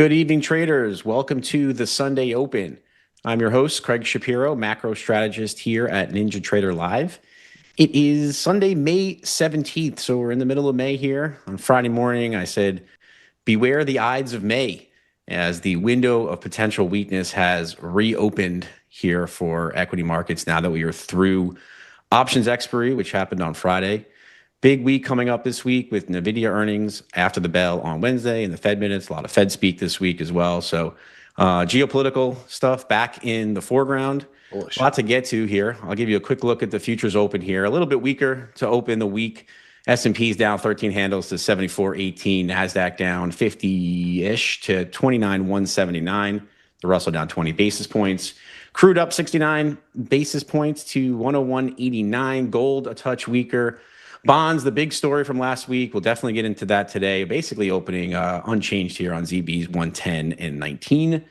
Good evening, traders. Welcome to the Sunday Open. I'm your host, Craig Shapiro, macro strategist here at NinjaTrader Live. It is Sunday, May 17th, so we're in the middle of May here. On Friday morning, I said, beware the Ides of May, as the window of potential weakness has reopened here for equity markets now that we are through options expiry, which happened on Friday. Big week coming up this week with NVIDIA earnings after the bell on Wednesday and the Fed minutes. A lot of Fed speak this week as well. So geopolitical stuff back in the foreground. Bullish. A lot to get to here. I'll give you a quick look at the futures open here. A little bit weaker to open the week. S&P's down 13 handles to 74.18. NASDAQ down 50-ish to 29.179. The Russell down 20 basis points. Crude up 69 basis points to 101.89. Gold a touch weaker. Bonds, the big story from last week. We'll definitely get into that today. Basically opening unchanged here on ZB's 110 and 19.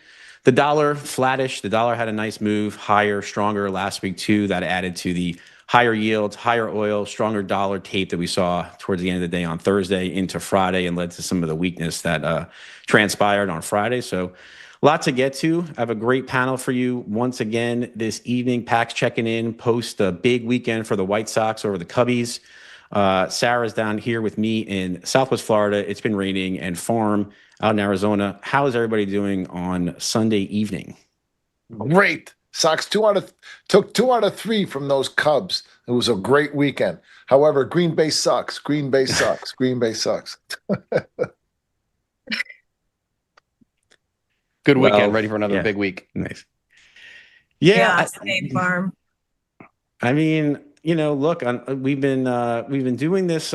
The dollar flattish. The dollar had a nice move higher, stronger last week too. That added to the higher yields, higher oil, stronger dollar tape that we saw towards the end of the day on Thursday into Friday and led to some of the weakness that transpired on Friday. So a lot to get to. I have a great panel for you once again this evening. Pax checking in post a big weekend for the White Sox over the Cubbies. Sara's down here with me in Southwest Florida. It's been raining, and Pharm out in Arizona. How is everybody doing on Sunday evening? Great. Sox took 2 out of 3 from those Cubs. It was a great weekend. However, Green Bay sucks. Green Bay sucks. Green Bay sucks. Good weekend. Ready for another big week. Nice. Yeah, same Pharm. I mean, you know, look, we've been doing this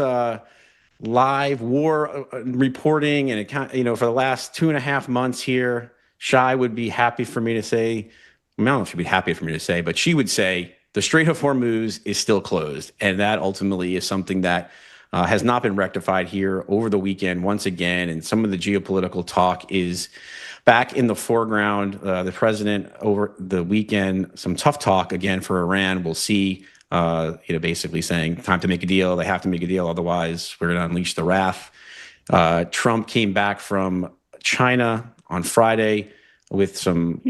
live war reporting, and for the last 2.5 months here. Shai would be happy for me to say, I don't know if she'd be happy for me to say, but she would say the Strait of Hormuz is still closed, and that ultimately is something that has not been rectified here over the weekend once again. And some of the geopolitical talk is back in the foreground. The president over the weekend, some tough talk again for Iran. We'll see. Basically saying time to make a deal. They have to make a deal, otherwise we're going to unleash the wrath. Trump came back from China on Friday with some,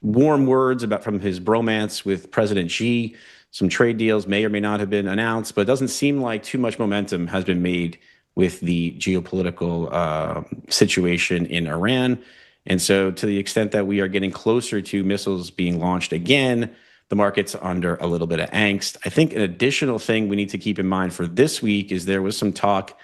warm words from his bromance with President Xi. Some trade deals may or may not have been announced, but it doesn't seem like too much momentum has been made with the geopolitical situation in Iran. And so to the extent that we are getting closer to missiles being launched again, the market's under a little bit of angst. I think an additional thing we need to keep in mind for this week is there was some talk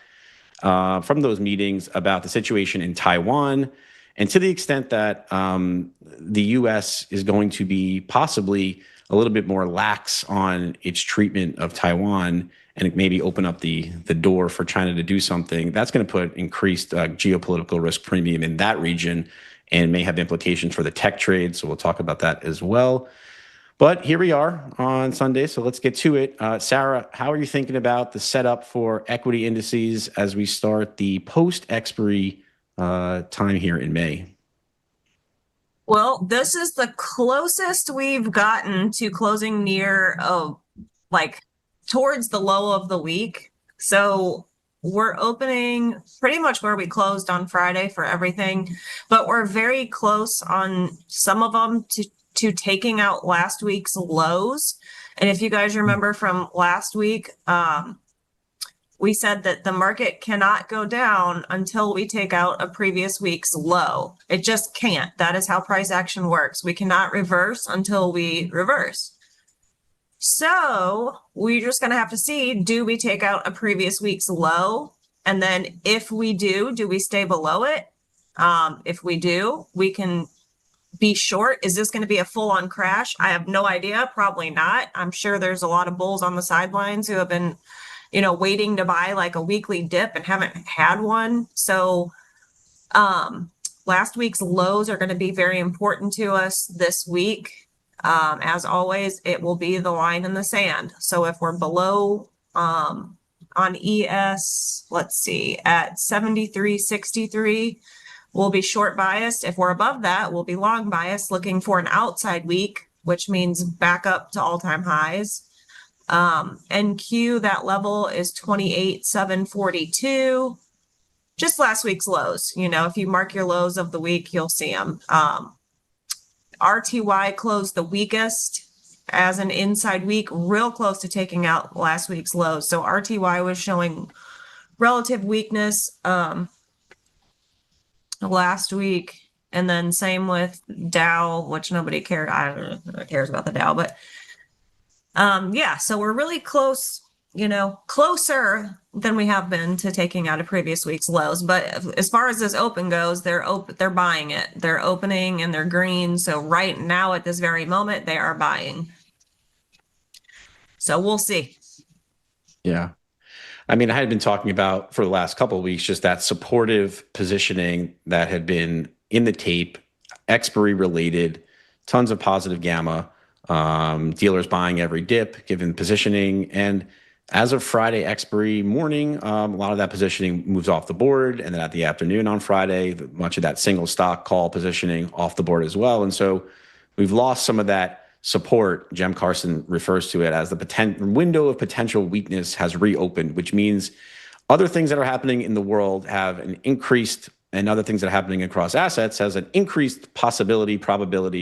from those meetings about the situation in Taiwan. And to the extent that the U.S. is going to be possibly a little bit more lax on its treatment of Taiwan and maybe open up the door for China to do something, that's going to put increased geopolitical risk premium in that region and may have implications for the tech trade. So we'll talk about that as well. But here we are on Sunday, so let's get to it. Sara, how are you thinking about the setup for equity indices as we start the post-expiry time here in May? Well, this is the closest we've gotten to closing near, towards the low of the week. So we're opening pretty much where we closed on Friday for everything, but we're very close on some of them to taking out last week's lows. And if you guys remember from last week, we said that the market cannot go down until we take out a previous week's low. It just can't. That is how price action works. We cannot reverse until we reverse. So we're just going to have to see, do we take out a previous week's low? And then if we do we stay below it? If we do, we can be short. Is this going to be a full-on crash? I have no idea. Probably not. I'm sure there's a lot of bulls on the sidelines who have been, waiting to buy like a weekly dip and haven't had one. So last week's lows are going to be very important to us this week. As always, it will be the line in the sand. So if we're below on ES, let's see, at 73.63, we'll be short biased. If we're above that, we'll be long biased, looking for an outside week, which means back up to all-time highs. NQ, that level is 28,742. just last week's lows. If you mark your lows of the week, you'll see them. RTY closed the weakest as an inside week, real close to taking out last week's lows. So RTY was showing relative weakness last week. And then same with Dow, which nobody cares. I don't know who cares about the Dow, but so we're really close, closer than we have been to taking out a previous week's lows. But as far as this open goes, they're buying it. They're opening and they're green. So right now at this very moment, they are buying. So we'll see. Yeah. I mean, I had been talking about for the last couple of weeks, just that supportive positioning that had been in the tape, expiry related, tons of positive gamma, dealers buying every dip, given positioning. And as of Friday expiry morning, a lot of that positioning moves off the board. And then at the afternoon on Friday, much of that single stock call positioning off the board as well. And so we've lost some of that support. Jem Carson refers to it as the window of potential weakness has reopened, which means other things that are happening in the world have an increased, and other things that are happening across assets has an increased probability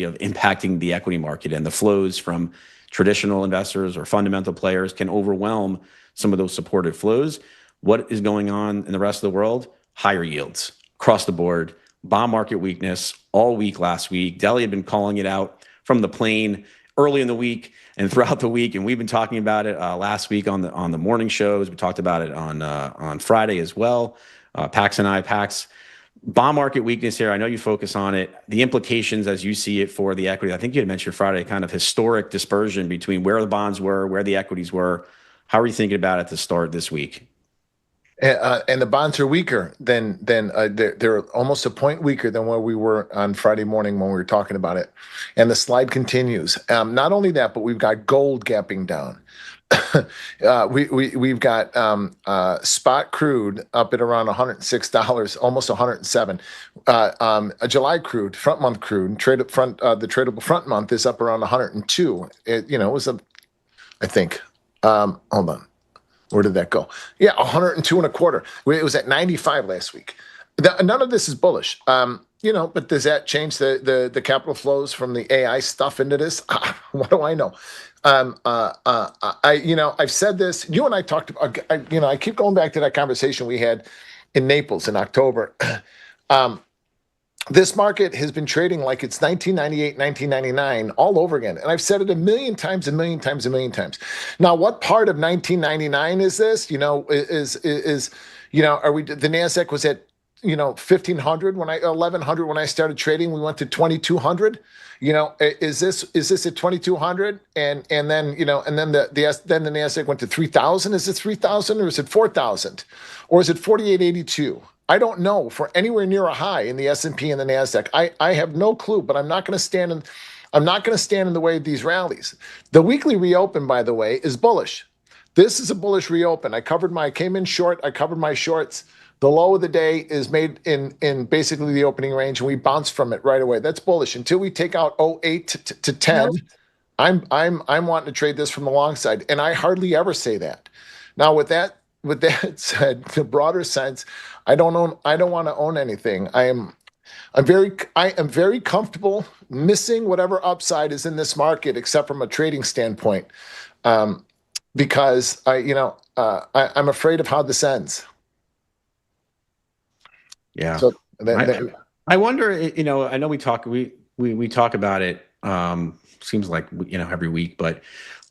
of impacting the equity market, and the flows from traditional investors or fundamental players can overwhelm some of those supported flows. What is going on in the rest of the world? Higher yields across the board, bond market weakness all week last week. Deli had been calling it out from the plane early in the week and throughout the week, and we've been talking about it last week on the morning shows. We talked about it on Friday as well. Pax bond market weakness here. I know you focus on it. The implications as you see it for the equity. I think you had mentioned Friday, kind of historic dispersion between where the bonds were, where the equities were. How are you thinking about it to start this week? And the bonds are weaker than they're almost a point weaker than where we were on Friday morning when we were talking about it. And the slide continues. Not only that, but we've got gold gapping down. We've got spot crude up at around $106, almost $107. A July crude, front month crude, the tradable front month is up around 102. It was I think. Hold on. Where did that go? Yeah, 102 and a quarter. It was at 95 last week. None of this is bullish. But does that change the capital flows from the AI stuff into this? What do I know? I've said this. You and I talked about. I keep going back to that conversation we had in Naples in October. This market has been trading like it's 1998, 1999 all over again. And I've said it a million times. Now, what part of 1999 is this? The NASDAQ was at 1,500 1,100 when I started trading. We went to 2,200. Is this at 2,200? And then the NASDAQ went to 3,000. Is it 3,000 or is it 4,000 or is it 4,882? I don't know for anywhere near a high in the S&P and the NASDAQ. I have no clue, but I'm not going to stand in the way of these rallies. The weekly reopen, by the way, is bullish. This is a bullish reopen. I came in short. I covered my shorts. The low of the day is made in basically the opening range, and we bounce from it right away. That's bullish until we take out 08 to 10. Nope. I'm wanting to trade this from the long side, and I hardly ever say that. Now, with that said, the broader sense, I don't want to own anything. I am very comfortable missing whatever upside is in this market, except from a trading standpoint, because I'm afraid of how this ends. Yeah. So I wonder. I know we talk about it. Seems like every week, but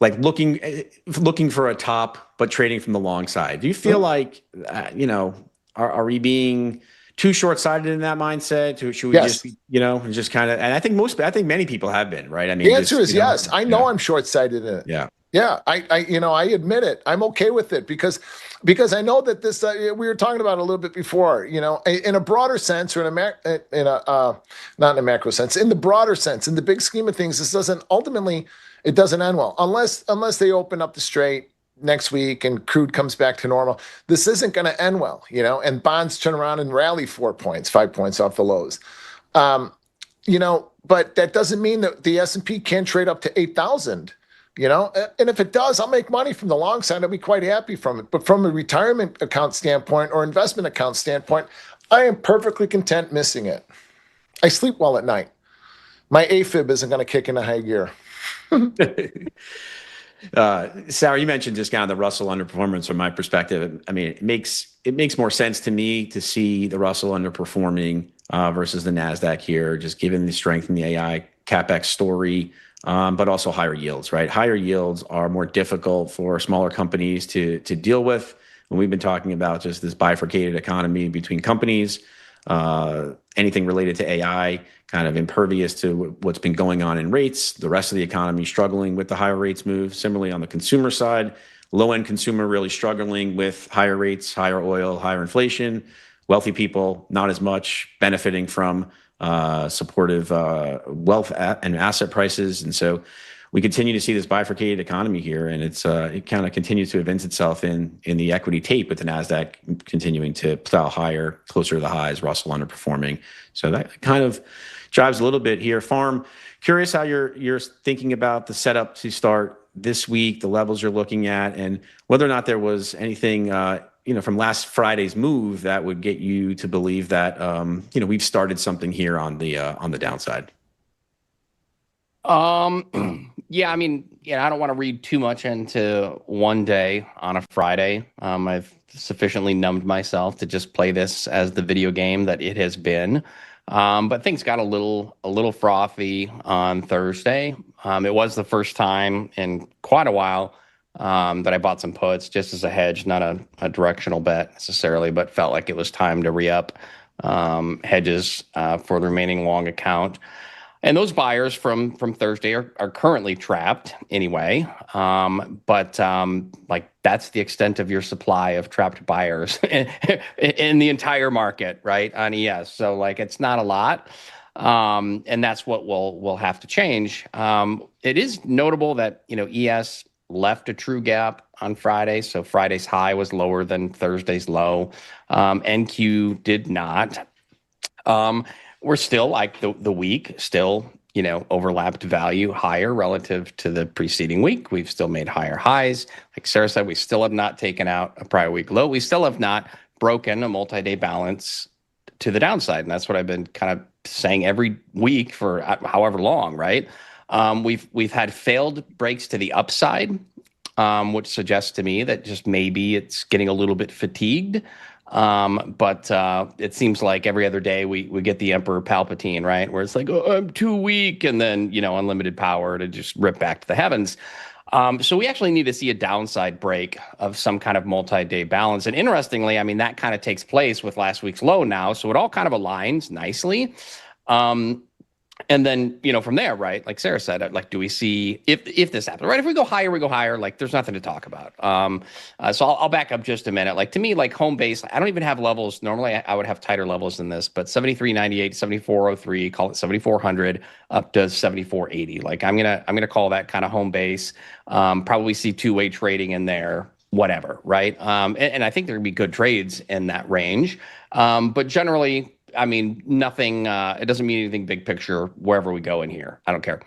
like looking for a top, but trading from the long side. Do you feel like are we being too short-sighted in that mindset? Should we just just kind of? And I think many people have been, right? I mean, the answer is yes. I know I'm short-sighted in it. Yeah. Yeah, I admit it. I'm okay with it because I know that this we were talking about it a little bit before. In a broader sense, or not in a macro sense, in the broader sense, in the big scheme of things, this doesn't end well unless they open up the strait next week and crude comes back to normal. This isn't going to end well, and bonds turn around and rally 4 points, 5 points off the lows. But that doesn't mean that the S&P can't trade up to 8,000. And if it does, I'll make money from the long side. I'll be quite happy from it. But from a retirement account standpoint or investment account standpoint, I am perfectly content missing it. I sleep well at night. My AFib isn't going to kick into high gear. Sara, you mentioned just kind of the Russell underperformance from my perspective. I mean, it makes more sense to me to see the Russell underperforming versus the NASDAQ here, just given the strength in the AI CapEx story, but also higher yields, right? Higher yields are more difficult for smaller companies to deal with. When we've been talking about just this bifurcated economy between companies, anything related to AI, kind of impervious to what's been going on in rates. The rest of the economy struggling with the higher rates move. Similarly, on the consumer side, low-end consumer really struggling with higher rates, higher oil, higher inflation. Wealthy people, not as much, benefiting from supportive wealth and asset prices. And so we continue to see this bifurcated economy here, and it kind of continues to evince itself in the equity tape, with the NASDAQ continuing to plow higher, closer to the highs, Russell underperforming. So that kind of drives a little bit here. Pharm, curious how you're thinking about the setup to start this week, the levels you're looking at, and whether or not there was anything from last Friday's move that would get you to believe that we've started something here on the downside. Yeah, I mean, I don't want to read too much into one day on a Friday. I've sufficiently numbed myself to just play this as the video game that it has been. But things got a little frothy on Thursday. It was the first time in quite a while that I bought some puts just as a hedge, not a directional bet necessarily, but felt like it was time to re-up hedges for the remaining long account. And those buyers from Thursday are currently trapped anyway. But that's the extent of your supply of trapped buyers in the entire market, right, on ES. So it's not a lot. And that's what we'll have to change. It is notable that, ES left a true gap on Friday. So Friday's high was lower than Thursday's low. NQ did not. We're still the week still, overlapped value higher relative to the preceding week. We've still made higher highs. Like Sara said, we still have not taken out a prior week low. We still have not broken a multi-day balance to the downside. And that's what I've been kind of saying every week for however long, right? We've had failed breaks to the upside, which suggests to me that just maybe it's getting a little bit fatigued. But it seems like every other day we get the Emperor Palpatine, right? Where it's like, oh, I'm too weak, and then, unlimited power to just rip back to the heavens. So we actually need to see a downside break of some kind of multi-day balance. And interestingly, I mean, that kind of takes place with last week's low now. So it all kind of aligns nicely. And then, from there, right, like Sara said, do we see if this happens, right? If we go higher, there's nothing to talk about. So I'll back up just a minute. To me, home base, I don't even have levels. Normally I would have tighter levels than this, but 73.98, 74.03, call it 7,400 up to 74.80. I'm going to call that kind of home base. Probably see two-way trading in there, whatever, right? And I think there can be good trades in that range. But generally, I mean, nothing, it doesn't mean anything big picture wherever we go in here. I don't care.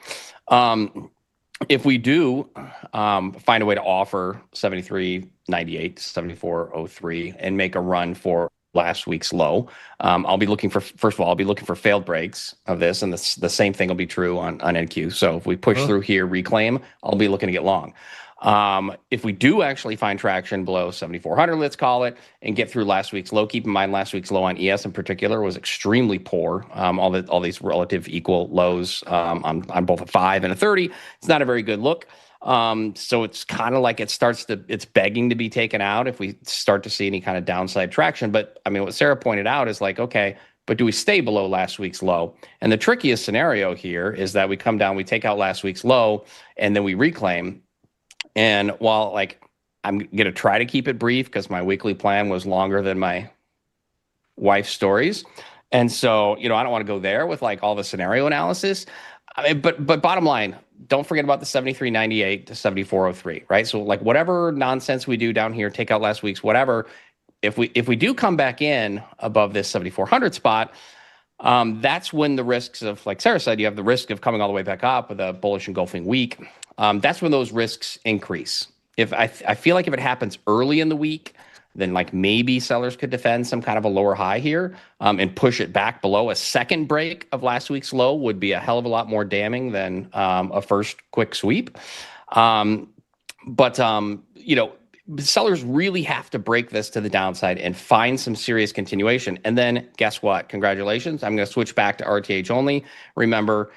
If we do find a way to offer 73.98, 74.03 and make a run for last week's low, I'll be looking for, first of all, I'll be looking for failed breaks of this. And the same thing will be true on NQ. So if we push through here, reclaim, I'll be looking to get long. If we do actually find traction below 7,400, let's call it, and get through last week's low, keep in mind last week's low on ES in particular was extremely poor. All these relative equal lows on both a 5 and a 30. It's not a very good look. So it's kind of like it's begging to be taken out if we start to see any kind of downside traction. But I mean, what Sara pointed out is okay, but do we stay below last week's low? And the trickiest scenario here is that we come down, we take out last week's low, and then we reclaim. And while I'm going to try to keep it brief because my weekly plan was longer than my wife's stories. And so, I don't want to go there with all the scenario analysis. I mean, but bottom line, don't forget about the 73.98 to 74.03, right? So whatever nonsense we do down here, take out last week's whatever. If we do come back in above this 7,400 spot, that's when the risks of, like Sara said, you have the risk of coming all the way back up with a bullish engulfing week. that's when those risks increase. If I feel like if it happens early in the week, then like maybe sellers could defend some kind of a lower high here and push it back below. A second break of last week's low would be a hell of a lot more damning than a first quick sweep. But sellers really have to break this to the downside and find some serious continuation. And then guess what? Congratulations. I'm going to switch back to RTH only. Remember,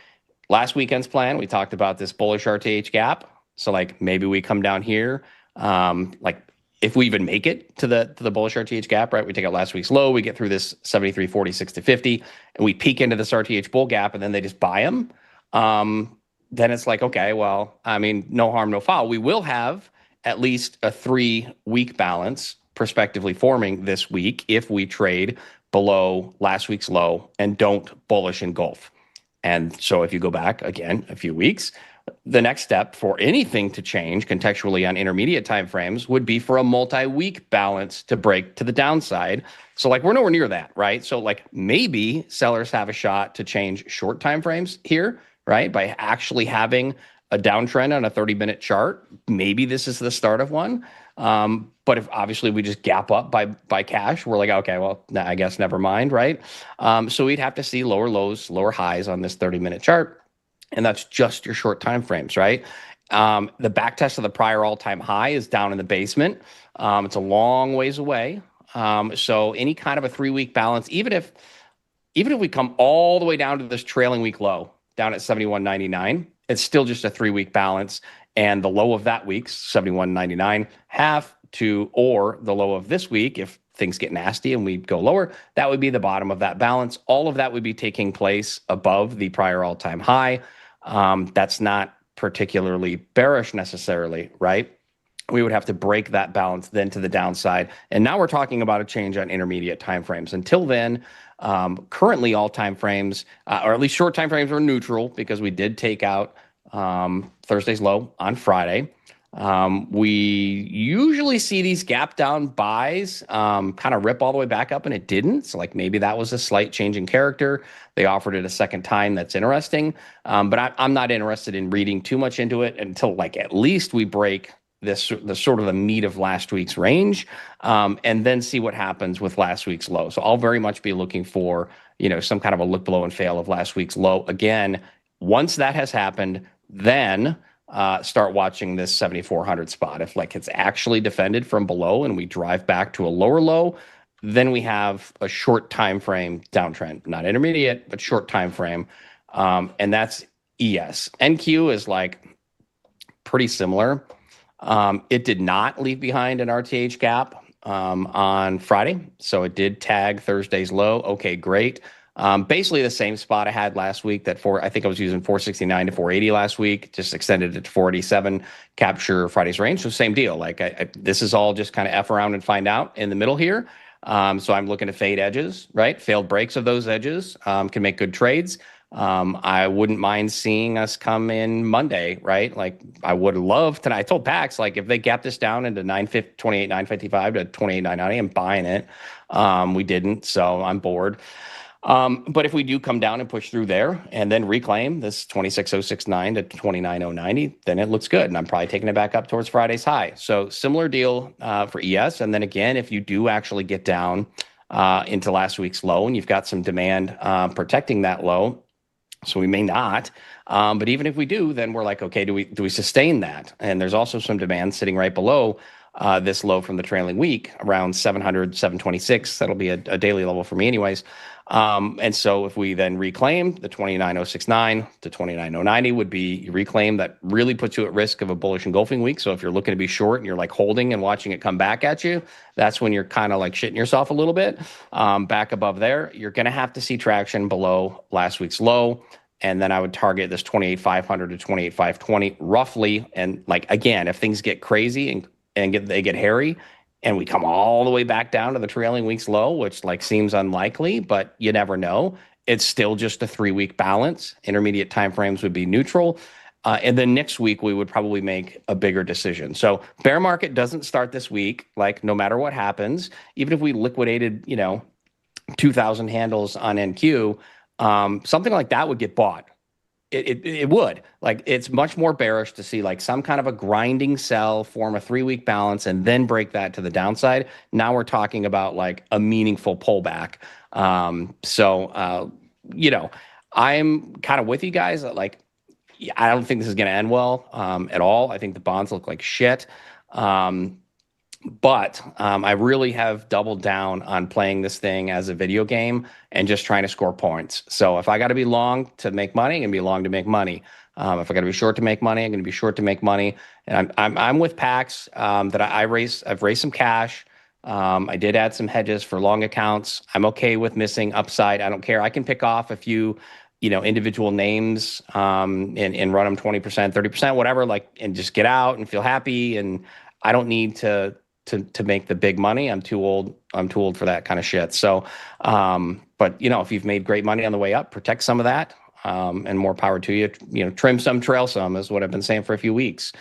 last weekend's plan, we talked about this bullish RTH gap. So like maybe we come down here, like if we even make it to the bullish RTH gap, right? We take out last week's low, we get through this 73.46 to 50, and we peek into this RTH bull gap, and then they just buy them. Then it's like, okay, well, I mean, no harm, no foul. We will have at least a 3-week balance prospectively forming this week if we trade below last week's low and don't bullish engulf. And so if you go back again a few weeks, the next step for anything to change contextually on intermediate timeframes would be for a multi-week balance to break to the downside. So like we're nowhere near that, right? So like maybe sellers have a shot to change short timeframes here, right? By actually having a downtrend on a 30-minute chart. Maybe this is the start of one. But if obviously we just gap up by cash, we're like, okay, well, I guess never mind, right? So we'd have to see lower lows, lower highs on this 30-minute chart. And that's just your short time frames, right? The back test of the prior all-time high is down in the basement. It's a long ways away. So any kind of a 3-week balance, even if we come all the way down to this trailing week low, down at 71.99, it's still just a 3-week balance. And the low of that week's 71.99, half to, or the low of this week, if things get nasty and we go lower, that would be the bottom of that balance. All of that would be taking place above the prior all-time high. That's not particularly bearish necessarily, right? We would have to break that balance then to the downside. And now we're talking about a change on intermediate timeframes. Until then, currently all timeframes, or at least short timeframes, are neutral because we did take out Thursday's low on Friday. We usually see these gap down buys kind of rip all the way back up, and it didn't. So like maybe that was a slight change in character. They offered it a second time. That's interesting. But I'm not interested in reading too much into it until like at least we break the sort of the meat of last week's range, and then see what happens with last week's low. So I'll very much be looking for, some kind of a look below and fail of last week's low. Again, once that has happened, then start watching this 7,400 spot. If like it's actually defended from below and we drive back to a lower low, then we have a short time frame downtrend, not intermediate, but short time frame. And that's ES. NQ is like pretty similar. It did not leave behind an RTH gap on Friday. So it did tag Thursday's low. Okay, great. Basically the same spot I had last week I think I was using 469 to 480 last week, just extended it to 487, capture Friday's range. So same deal. Like this is all just kind of F around and find out in the middle here. So I'm looking to fade edges, right? Failed breaks of those edges can make good trades. I wouldn't mind seeing us come in Monday, right? Like I would love tonight. I told Pax, like if they gap this down into 28,955 to 28,990, I'm buying it. We didn't, so I'm bored. But if we do come down and push through there and then reclaim this 26,069 to 29,090, then it looks good. And I'm probably taking it back up towards Friday's high. So similar deal for ES. And then again, if you do actually get down into last week's low and you've got some demand protecting that low, so we may not. But even if we do, then we're like, okay, do we sustain that? And there's also some demand sitting right below this low from the trailing week, around 700, 726. That'll be a daily level for me anyways. And so if we then reclaim the 29,069 to 29,090 would be reclaim, that really puts you at risk of a bullish engulfing week. So if you're looking to be short and you're like holding and watching it come back at you, that's when you're kind of like shitting yourself a little bit. Back above there, you're going to have to see traction below last week's low. And then I would target this 28,500 to 28,520 roughly. And like, again, if things get crazy and they get hairy, and we come all the way back down to the trailing week's low, which like seems unlikely, but you never know. It's still just a 3-week balance. Intermediate timeframes would be neutral. And then next week, we would probably make a bigger decision. So bear market doesn't start this week, like no matter what happens, even if we liquidated, 2,000 handles on NQ, something like that would get bought. it would. Like, it's much more bearish to see like some kind of a grinding sell, form a 3-week balance, and then break that to the downside. Now we're talking about like a meaningful pullback. You know, I'm kind of with you guys. Like, I don't think this is going to end well at all. I think the bonds look like shit. But I really have doubled down on playing this thing as a video game and just trying to score points. So if I got to be long to make money, I'm going to be long to make money. If I got to be short to make money, I'm going to be short to make money. And I'm with Pax that I've raised some cash. I did add some hedges for long accounts. I'm okay with missing upside. I don't care. I can pick off a few, individual names and run them 20%, 30%, whatever, like, and just get out and feel happy. And I don't need to make the big money. I'm too old for that kind of shit. So, but if you've made great money on the way up, protect some of that. And more power to you. Trim some, trail some is what I've been saying for a few weeks.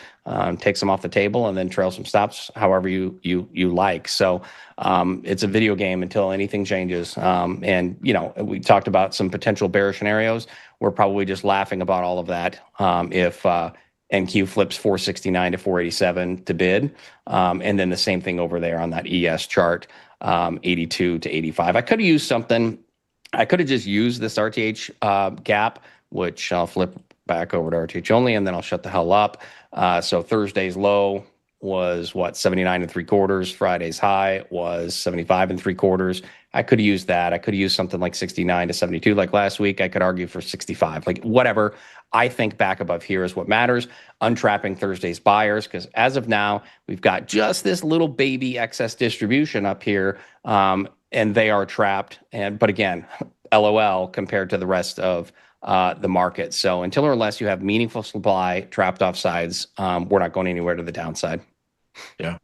Take some off the table and then trail some stops, however you like. So it's a video game until anything changes. And we talked about some potential bearish scenarios. We're probably just laughing about all of that if NQ flips 469 to 487 to bid, and then the same thing over there on that ES chart, 82 to 85. I could have used something. I could have just used this RTH gap, which I'll flip back over to RTH only, and then I'll shut the hell up. So Thursday's low was 79 3/4. Friday's high was 75 3/4. I could have used that. I could have used something like 69 to 72 like last week. I could argue for 65, like whatever. I think back above here is what matters. Untrapping Thursday's buyers, because as of now, we've got just this little baby excess distribution up here. And they are trapped. But again, LOL compared to the rest of the market. So until or unless you have meaningful supply trapped off sides, we're not going anywhere to the downside. Yeah.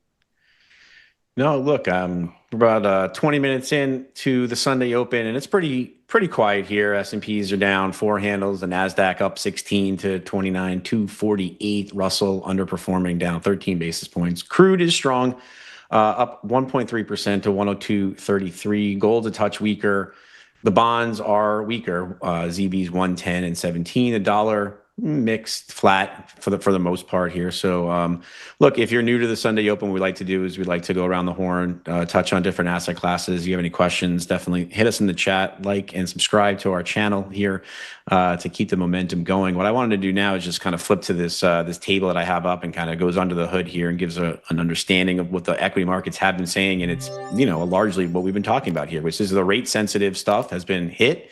No, look, we're about 20 minutes in to the Sunday open, and it's pretty quiet here. S&Ps are down 4 handles, the NASDAQ up 16 to 29, 248. Russell underperforming, down 13 basis points. Crude is strong. Up 1.3% to 102.33. Gold's a touch weaker. The bonds are weaker. ZB's 110 and 17. The dollar mixed, flat for the most part here. So look, if you're new to the Sunday Open, what we like to do is we like to go around the horn, touch on different asset classes. If you have any questions, definitely hit us in the chat, like and subscribe to our channel here to keep the momentum going. What I wanted to do now is just kind of flip to this table that I have up and kind of goes under the hood here and gives an understanding of what the equity markets have been saying. And it's, largely what we've been talking about here, which is the rate sensitive stuff has been hit.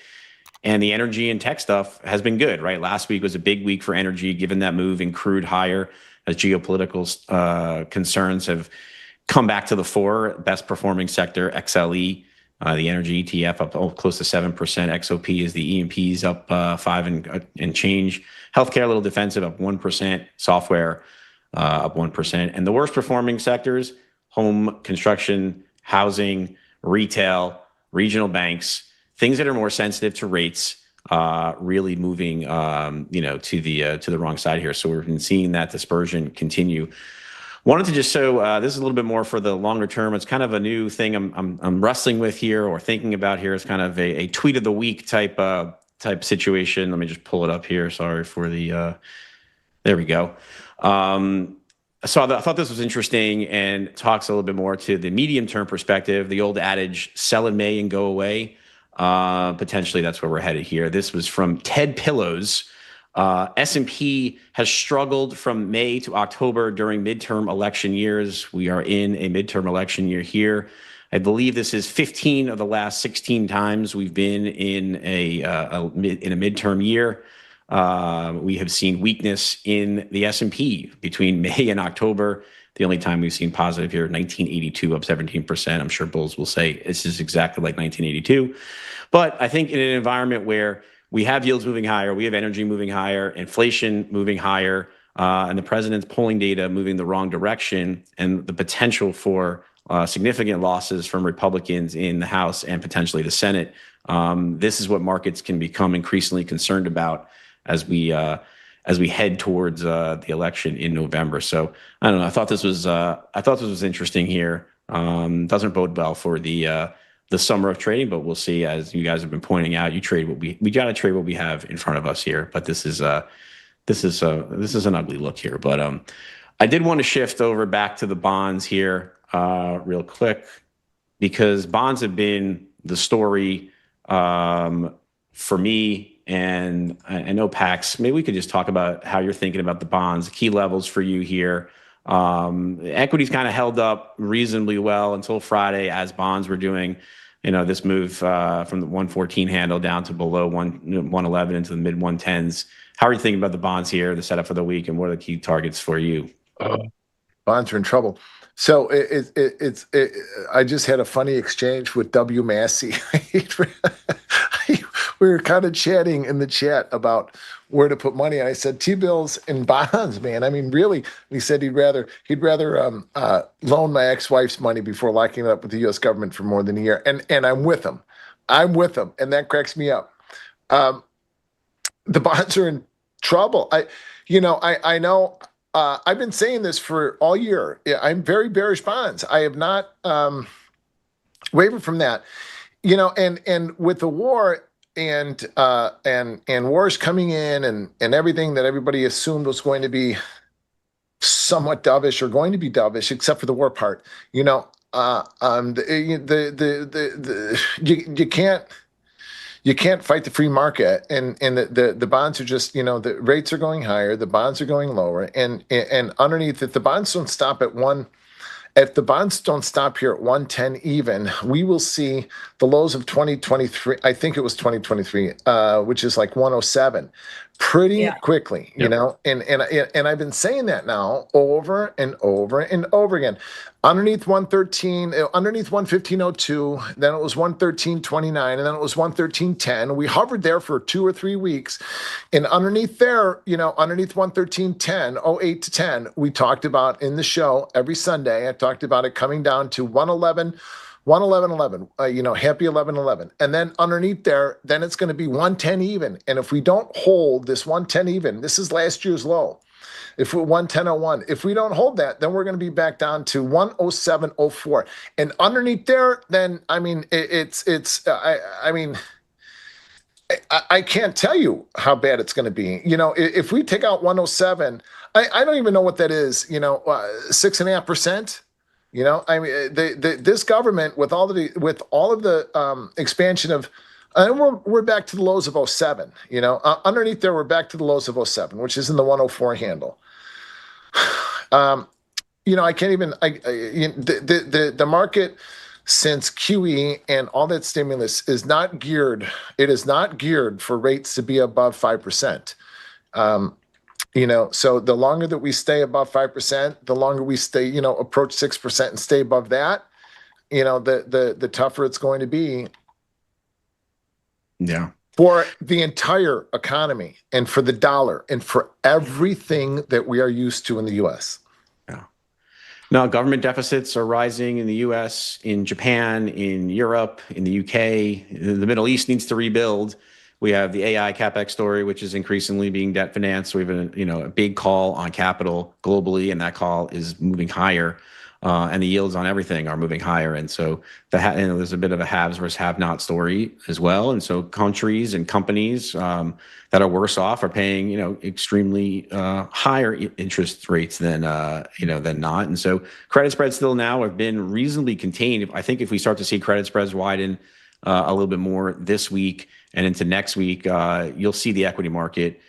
And the energy and tech stuff has been good, right? Last week was a big week for energy, given that move in crude higher as geopolitical concerns have come back to the fore. Best performing sector, XLE, the energy ETF up close to 7%. XOP is the E&Ps up 5 and change. Healthcare a little defensive, up 1%. Software up 1%. And the worst performing sectors, home, construction, housing, retail, regional banks, things that are more sensitive to rates, really moving, to the wrong side here. So we've been seeing that dispersion continue. Wanted to just show this is a little bit more for the longer term. It's kind of a new thing I'm wrestling with here or thinking about here. It's kind of a tweet of the week type situation. Let me just pull it up here. Sorry for the. There we go. So I thought this was interesting and talks a little bit more to the medium term perspective. The old adage, sell in May and go away. Potentially that's where we're headed here. This was from Ted Pillows. S&P has struggled from May to October during midterm election years. We are in a midterm election year here. I believe this is 15 of the last 16 times we've been in a midterm year. We have seen weakness in the S&P between May and October. The only time we've seen positive here, 1982, up 17%. I'm sure bulls will say this is exactly like 1982. But I think in an environment where we have yields moving higher, we have energy moving higher, inflation moving higher, and the president's polling data moving the wrong direction, and the potential for significant losses from Republicans in the House and potentially the Senate, this is what markets can become increasingly concerned about as we head towards the election in November. So I don't know. I thought this was interesting here. Doesn't bode well for the the summer of trading, but we'll see. As you guys have been pointing out, we got to trade what we have in front of us here. But this is an ugly look here. But I did want to shift over back to the bonds here real quick, because bonds have been the story for me. And I know Pax, maybe we could just talk about how you're thinking about the bonds, key levels for you here. Equities kind of held up reasonably well until Friday, as bonds were doing, this move from the 114 handle down to below 111 into the mid 110s. How are you thinking about the bonds here, the setup for the week, and what are the key targets for you? Bonds are in trouble. So I just had a funny exchange with W. Massey. We were kind of chatting in the chat about where to put money. And I said, T-bills and bonds, man. I mean, really, he said he'd rather loan my ex-wife's money before locking it up with the U.S. government for more than a year. And I'm with him. And that cracks me up. The bonds are in trouble. I know. I've been saying this for all year. I'm very bearish bonds. I have not wavered from that. And with the war and wars coming in and everything that everybody assumed was going to be somewhat dovish or going to be dovish, except for the war part. You can't fight the free market, and the bonds are just, the rates are going higher, the bonds are going lower, and underneath, if the bonds don't stop here at 110 even, we will see the lows of 2023. I think it was 2023, which is like 107, pretty quickly, and I've been saying that now over and over and over again. Underneath 113, underneath 115.02, then it was 113.29, and then it was 113.10. We hovered there for 2 or 3 weeks, and underneath there, underneath 113.10, 08 to 10, we talked about in the show every Sunday. I talked about it coming down to 111. 111.11, happy 11.11. And then underneath there, then it's going to be 110 even. And if we don't hold this 110 even, this is last year's low. If we're 110.01, if we don't hold that, then we're going to be back down to 107.04. And underneath there, then, I can't tell you how bad it's going to be. If we take out 107, I don't even know what that is, 6.5%. This government, with all of the expansion of, and we're back to the lows of 07. Underneath there, we're back to the lows of 07, which is in the 104 handle. I can't even. The market, since QE and all that stimulus, is not geared. It is not geared for rates to be above 5%. So the longer that we stay above 5%, the longer we stay, approach 6% and stay above that, the tougher it's going to be. Yeah. For the entire economy and for the dollar and for everything that we are used to in the U.S. Yeah. Now, government deficits are rising in the U.S., in Japan, in Europe, in the U.K. The Middle East needs to rebuild. We have the AI CapEx story, which is increasingly being debt financed. So we have a big call on capital globally, and that call is moving higher, and the yields on everything are moving higher. And so there's a bit of a haves versus have-not story as well. And so countries and companies that are worse off are paying extremely higher interest rates than not. And so credit spreads still now have been reasonably contained. I think if we start to see credit spreads widen a little bit more this week and into next week, you'll see the equity market,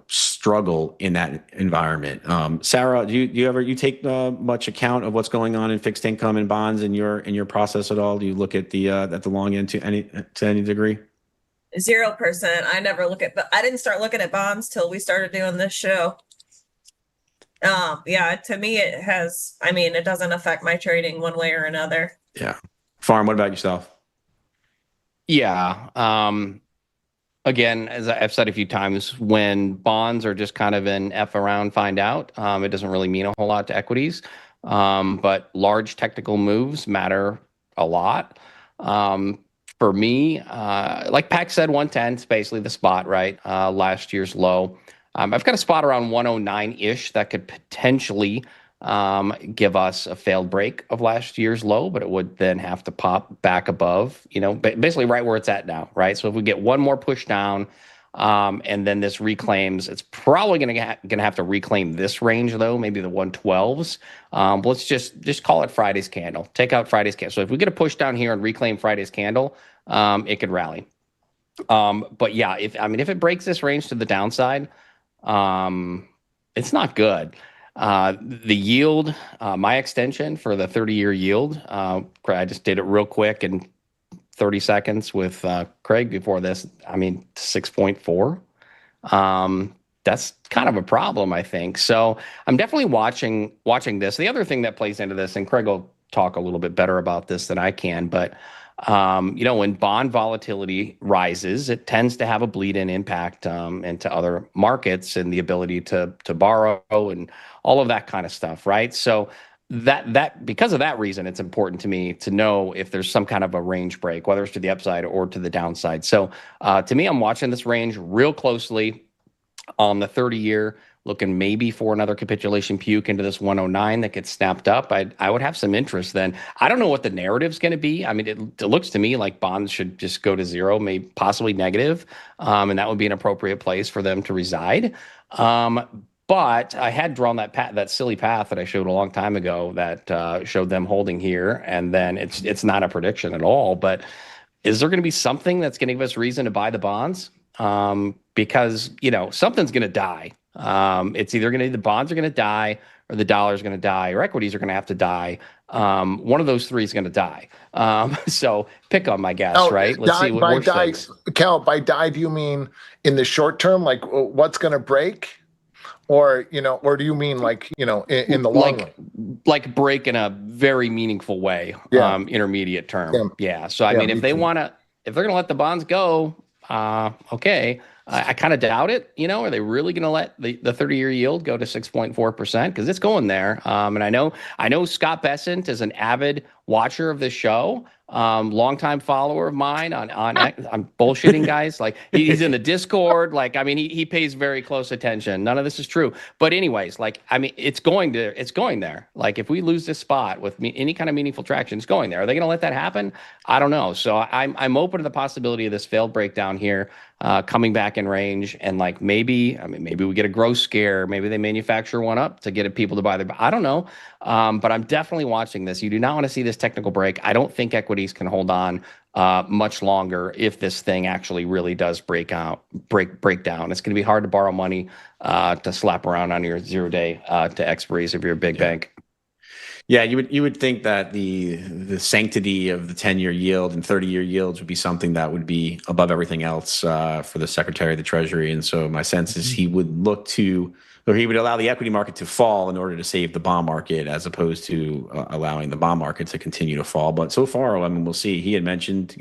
struggle in that environment. Sara, do you take much account of what's going on in fixed income and bonds in your process at all? Do you look at the long end to any degree? 0%. I never look at, but I didn't start looking at bonds till we started doing this show. To me, it doesn't affect my trading one way or another. Yeah. Pharm, what about yourself? Yeah. Again, as I've said a few times, when bonds are just kind of an F around, find out, it doesn't really mean a whole lot to equities. But large technical moves matter a lot. For me, like Pac said, 110 is basically the spot, right? Last year's low. I've got a spot around 109-ish that could potentially give us a failed break of last year's low, but it would then have to pop back above, basically right where it's at now, right? So if we get one more push down, and then this reclaims, it's probably gonna have to reclaim this range though, maybe the 112s. Let's just call it Friday's candle. Take out Friday's candle. So if we get a push down here and reclaim Friday's candle, it could rally. But yeah, if it breaks this range to the downside, it's not good. The yield, my extension for the 30-year yield, I just did it real quick in 30 seconds with Craig before this. 6.4. That's kind of a problem, I think. So I'm definitely watching this. The other thing that plays into this, and Craig will talk a little bit better about this than I can, but when bond volatility rises, it tends to have a bleed-in impact into other markets and the ability to borrow and all of that kind of stuff, right? So that because of that reason, it's important to me to know if there's some kind of a range break, whether it's to the upside or to the downside. So to me, I'm watching this range real closely on the 30-year. Looking maybe for another capitulation puke into this 109 that gets snapped up. I would have some interest then. I don't know what the narrative's going to be. It looks to me like bonds should just go to zero, maybe possibly negative, and that would be an appropriate place for them to reside. But I had drawn that silly path that I showed a long time ago that showed them holding here, and then it's not a prediction at all. But is there going to be something that's going to give us reason to buy the bonds? Because something's going to die. It's either the bonds are going to die, or the dollar is going to die, or equities are going to have to die. One of those three is going to die. So pick them, I guess, right? Let's see what by works. die, Cal, by die, do you mean in the short term, like what's going to break? Or do you mean in the long run? Like break in a very meaningful way, intermediate term. Yeah. So if they're going to let the bonds go, okay. I kind of doubt it. Are they really going to let the 30-year yield go to 6.4%? Because it's going there. And I know Scott Bessent is an avid watcher of this show, longtime follower of mine on I'm bullshitting, guys. Like he's in the Discord. He pays very close attention. None of this is true. But anyways, it's going there. Like if we lose this spot with any kind of meaningful traction, it's going there. Are they going to let that happen? I don't know. So I'm open to the possibility of this failed breakdown here, coming back in range, and maybe we get a growth scare. Maybe they manufacture one up to get people to buy their. I don't know. But I'm definitely watching this. You do not want to see this technical break. I don't think equities can hold on much longer if this thing actually really does break down. It's going to be hard to borrow money to slap around on your 0-day to expiries if you're a big bank. Yeah, you would think that the sanctity of the 10-year yield and 30-year yields would be something that would be above everything else for the Secretary of the Treasury. And so my sense is he would allow the equity market to fall in order to save the bond market, as opposed to allowing the bond market to continue to fall. But so far, we'll see. He had mentioned,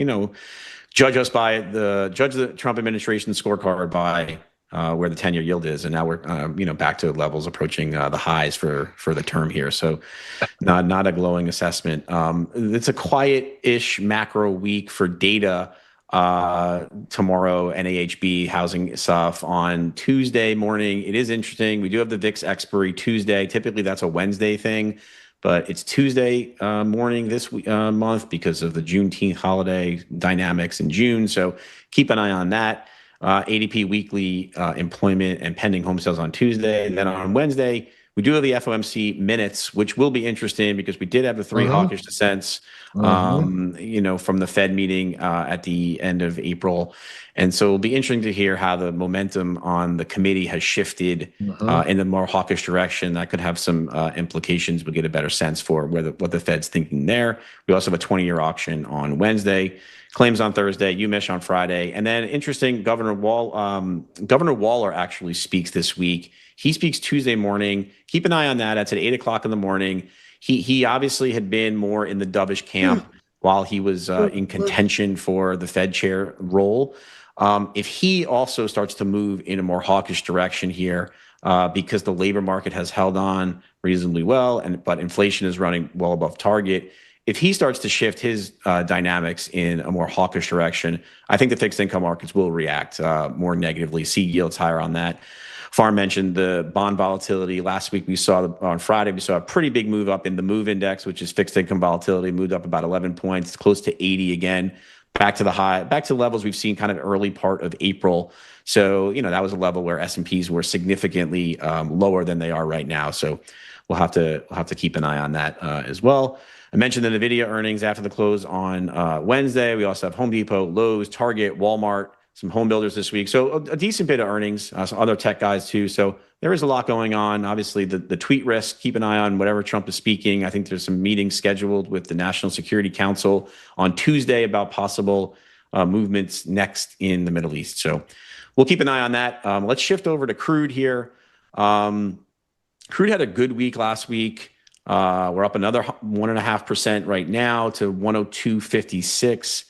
judge the Trump administration scorecard by where the 10-year yield is, and now we're back to levels approaching the highs for the term here. So not a glowing assessment. It's a quiet-ish macro week for data. Tomorrow, NAHB housing stuff. On Tuesday morning, it is interesting. We do have the VIX expiry Tuesday. Typically that's a Wednesday thing, but it's Tuesday morning this month because of the Juneteenth holiday dynamics in June. So keep an eye on that. ADP weekly employment and pending home sales on Tuesday. And then on Wednesday, we do have the FOMC minutes, which will be interesting because we did have the three hawkish dissents, from the Fed meeting at the end of April. And so it'll be interesting to hear how the momentum on the committee has shifted in a more hawkish direction. That could have some implications. We'll get a better sense for what the Fed's thinking there. We also have a 20-year auction on Wednesday. Claims on Thursday, UMich on Friday. And then interesting, Governor Waller actually speaks this week. He speaks Tuesday morning. Keep an eye on that. That's at 8 o'clock in the morning. He obviously had been more in the dovish camp while he was in contention for the Fed chair role. If he also starts to move in a more hawkish direction here, because the labor market has held on reasonably well, but inflation is running well above target, if he starts to shift his dynamics in a more hawkish direction, I think the fixed income markets will react more negatively, see yields higher on that. Pharm mentioned the bond volatility. Last week on Friday, we saw a pretty big move up in the MOVE index, which is fixed income volatility, moved up about 11 points, close to 80 again, back to the levels we've seen kind of early part of April. So, that was a level where S&Ps were significantly lower than they are right now. So we'll have to keep an eye on that as well. I mentioned the NVIDIA earnings after the close on Wednesday. We also have Home Depot, Lowe's, Target, Walmart, some home builders this week. So a decent bit of earnings, some other tech guys too. So there is a lot going on. Obviously, the tweet risk, keep an eye on whatever Trump is speaking. I think there's some meetings scheduled with the National Security Council on Tuesday about possible movements next in the Middle East. So we'll keep an eye on that. Let's shift over to crude here. Crude had a good week last week. We're up another 1.5% right now to 102.56.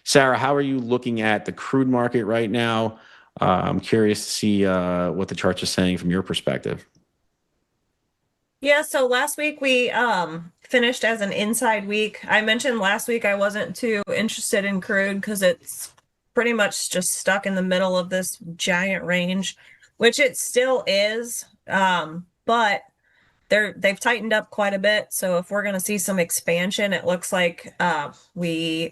Sara, how are you looking at the crude market right now? I'm curious to see what the charts are saying from your perspective. Yeah, so last week we finished as an inside week. I mentioned last week I wasn't too interested in crude because it's pretty much just stuck in the middle of this giant range, which it still is. But they've tightened up quite a bit. So if we're going to see some expansion, it looks like we're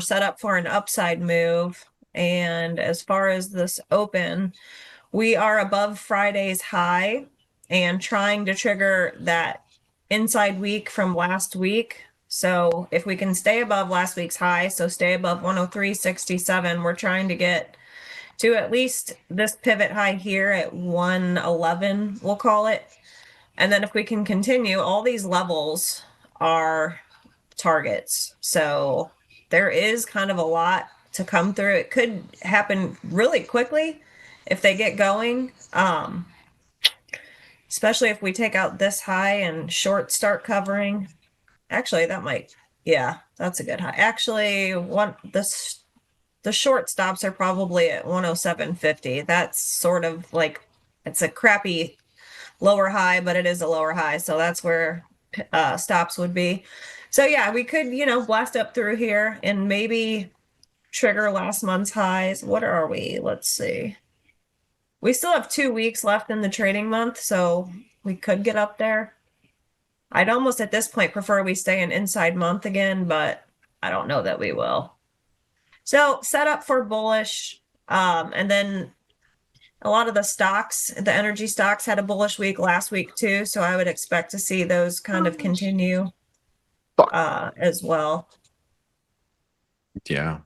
set up for an upside move. And as far as this open, we are above Friday's high and trying to trigger that inside week from last week. So if we can stay above last week's high, so stay above 103.67, we're trying to get to at least this pivot high here at 111, we'll call it. And then if we can continue, all these levels are targets. So there is kind of a lot to come through. It could happen really quickly if they get going, especially if we take out this high and shorts start covering. Actually, that's a good high. Actually, the short stops are probably at 107.50. That's sort of like, it's a crappy lower high, but it is a lower high. So that's where stops would be. So yeah, we could, blast up through here and maybe trigger last month's highs. What are we? Let's see. We still have 2 weeks left in the trading month, so we could get up there. I'd almost at this point prefer we stay an inside month again, but I don't know that we will. So set up for bullish. And then a lot of the stocks, the energy stocks had a bullish week last week too. So I would expect to see those kind of continue as well. Yeah.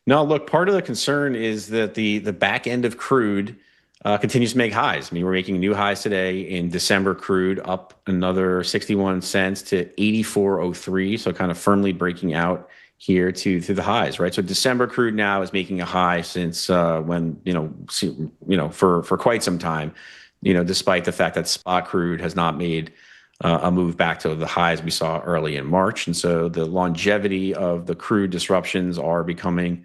No, look, part of the concern is that the back end of crude continues to make highs. I mean, we're making new highs today in December crude, up another 61 cents to 84.03. So kind of firmly breaking out here to the highs, right? So December crude now is making a high since when, for quite some time, despite the fact that spot crude has not made a move back to the highs we saw early in March. And so the longevity of the crude disruptions are becoming,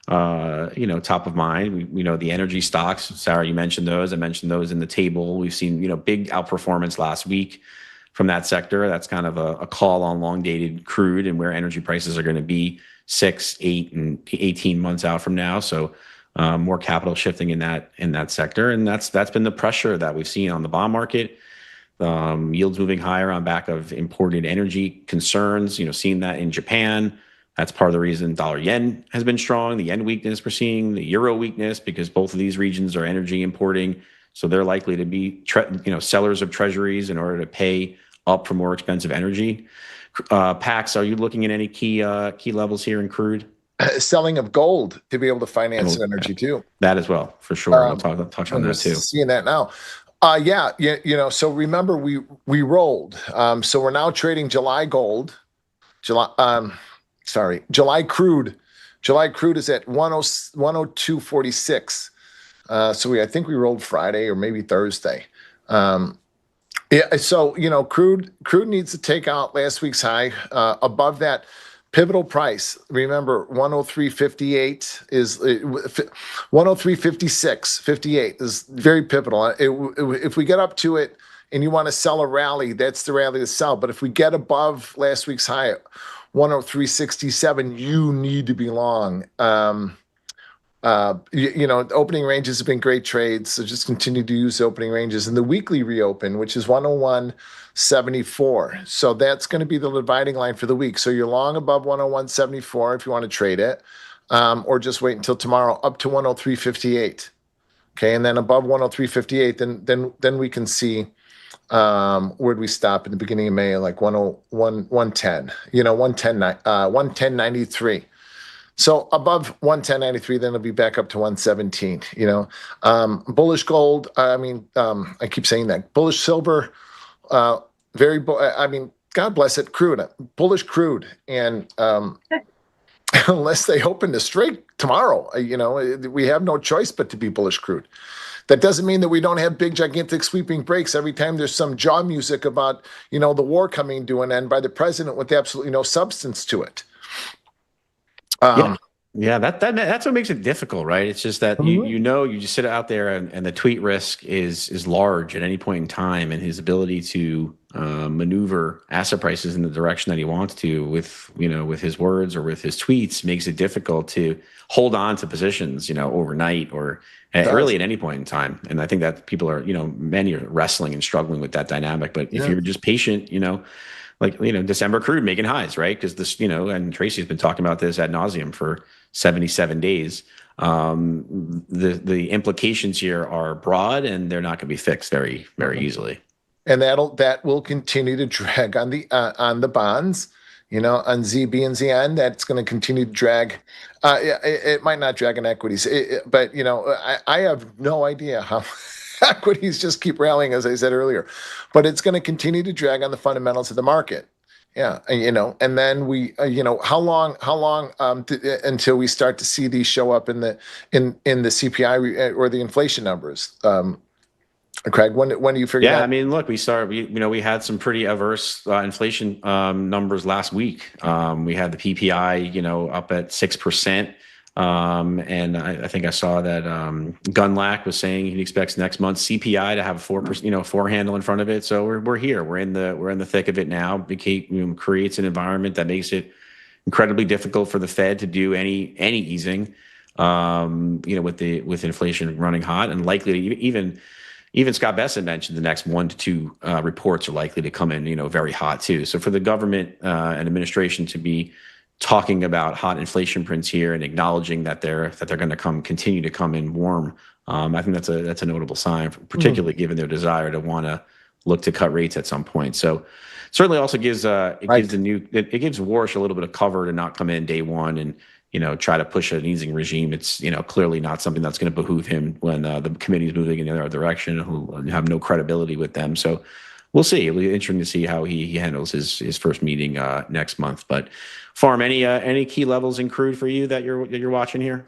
top of mind. We know the energy stocks. Sara, you mentioned those. I mentioned those in the table. We've seen, big outperformance last week from that sector. That's kind of a call on long dated crude and where energy prices are going to be 6, 8, and 18 months out from now. So more capital shifting in that sector. And that's been the pressure that we've seen on the bond market. Yields moving higher on back of imported energy concerns, seeing that in Japan. That's part of the reason dollar yen has been strong. The yen weakness we're seeing, the euro weakness, because both of these regions are energy importing. So they're likely to be, sellers of treasuries in order to pay up for more expensive energy. Pax, are you looking at any key levels here in crude? Selling of gold to be able to finance energy too. That as well, for sure. We'll touch on that too. Seeing that now. So remember we rolled. So we're now trading July gold. July crude. July crude is at 102.46. So I think we rolled Friday or maybe Thursday. Crude needs to take out last week's high. Above that pivotal price, remember 103.58 is 103.56, 58 is very pivotal. If we get up to it and you want to sell a rally, that's the rally to sell. But if we get above last week's high, 103.67, you need to be long. The opening ranges have been great trades, so just continue to use the opening ranges. And the weekly reopen, which is 101.74. So that's going to be the dividing line for the week. So you're long above 101.74 if you want to trade it, or just wait until tomorrow up to 103.58. Okay, and then above 103.58, then we can see where'd we stop in the beginning of May, like 110, 110.93. So above 110.93, then it'll be back up to 117. Bullish gold. I keep saying that. Bullish silver. God bless it. Crude. Bullish crude. And unless they open the straight tomorrow, we have no choice but to be bullish crude. That doesn't mean that we don't have big, gigantic, sweeping breaks every time there's some jaw music about, the war coming to an end by the president with absolutely no substance to it. Yeah, that's what makes it difficult, right? It's just that you just sit out there and the tweet risk is large at any point in time, and his ability to maneuver asset prices in the direction that he wants to with his words or with his tweets makes it difficult to hold on to positions, overnight or really at any point in time. And I think that people are, many are wrestling and struggling with that dynamic. But if you're just patient, December crude making highs, right? Because this, and Tracy's been talking about this ad nauseum for 77 days. The implications here are broad, and they're not going to be fixed very, very easily. And that will continue to drag on the bonds, on ZB and ZN. That's going to continue to drag. It might not drag on equities, but I have no idea how. Equities just keep rallying, as I said earlier, but it's going to continue to drag on the fundamentals of the market. Yeah, and then we, how long until we start to see these show up in the CPI or the inflation numbers? Craig, when do you figure? Yeah, look, we had some pretty adverse inflation numbers last week. We had the PPI, up at 6%. And I think I saw that Gunlack was saying he expects next month CPI to have a 4%, 4 handle in front of it. So we're here. We're in the thick of it now. It creates an environment that makes it incredibly difficult for the Fed to do any easing. With inflation running hot and likely to even Scott Bessent mentioned the next 1 to 2 reports are likely to come in, very hot too. So for the government and administration to be talking about hot inflation prints here and acknowledging that they're going to continue to come in warm, I think that's a notable sign, particularly given their desire to want to look to cut rates at some point. So certainly also gives gives Warsh a little bit of cover to not come in day one and try to push an easing regime. It's clearly not something that's going to behoove him when the committee is moving in the other direction, who have no credibility with them. So we'll see. It'll be interesting to see how he handles his first meeting next month. But Pharm, any key levels in crude for you that you're watching here?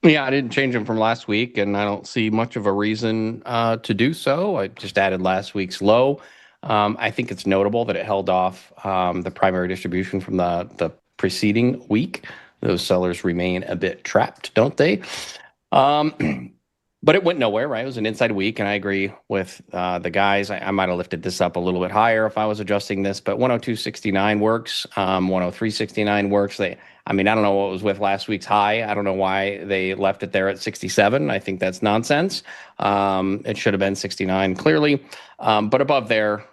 Yeah, I didn't change them from last week, and I don't see much of a reason to do so. I just added last week's low. I think it's notable that it held off the primary distribution from the preceding week. Those sellers remain a bit trapped, don't they? But it went nowhere, right? It was an inside week, and I agree with the guys. I might have lifted this up a little bit higher if I was adjusting this, but 102.69 works. 103.69 works. I don't know what was with last week's high. I don't know why they left it there at 67. I think that's nonsense. It should have been 69 clearly. But above there,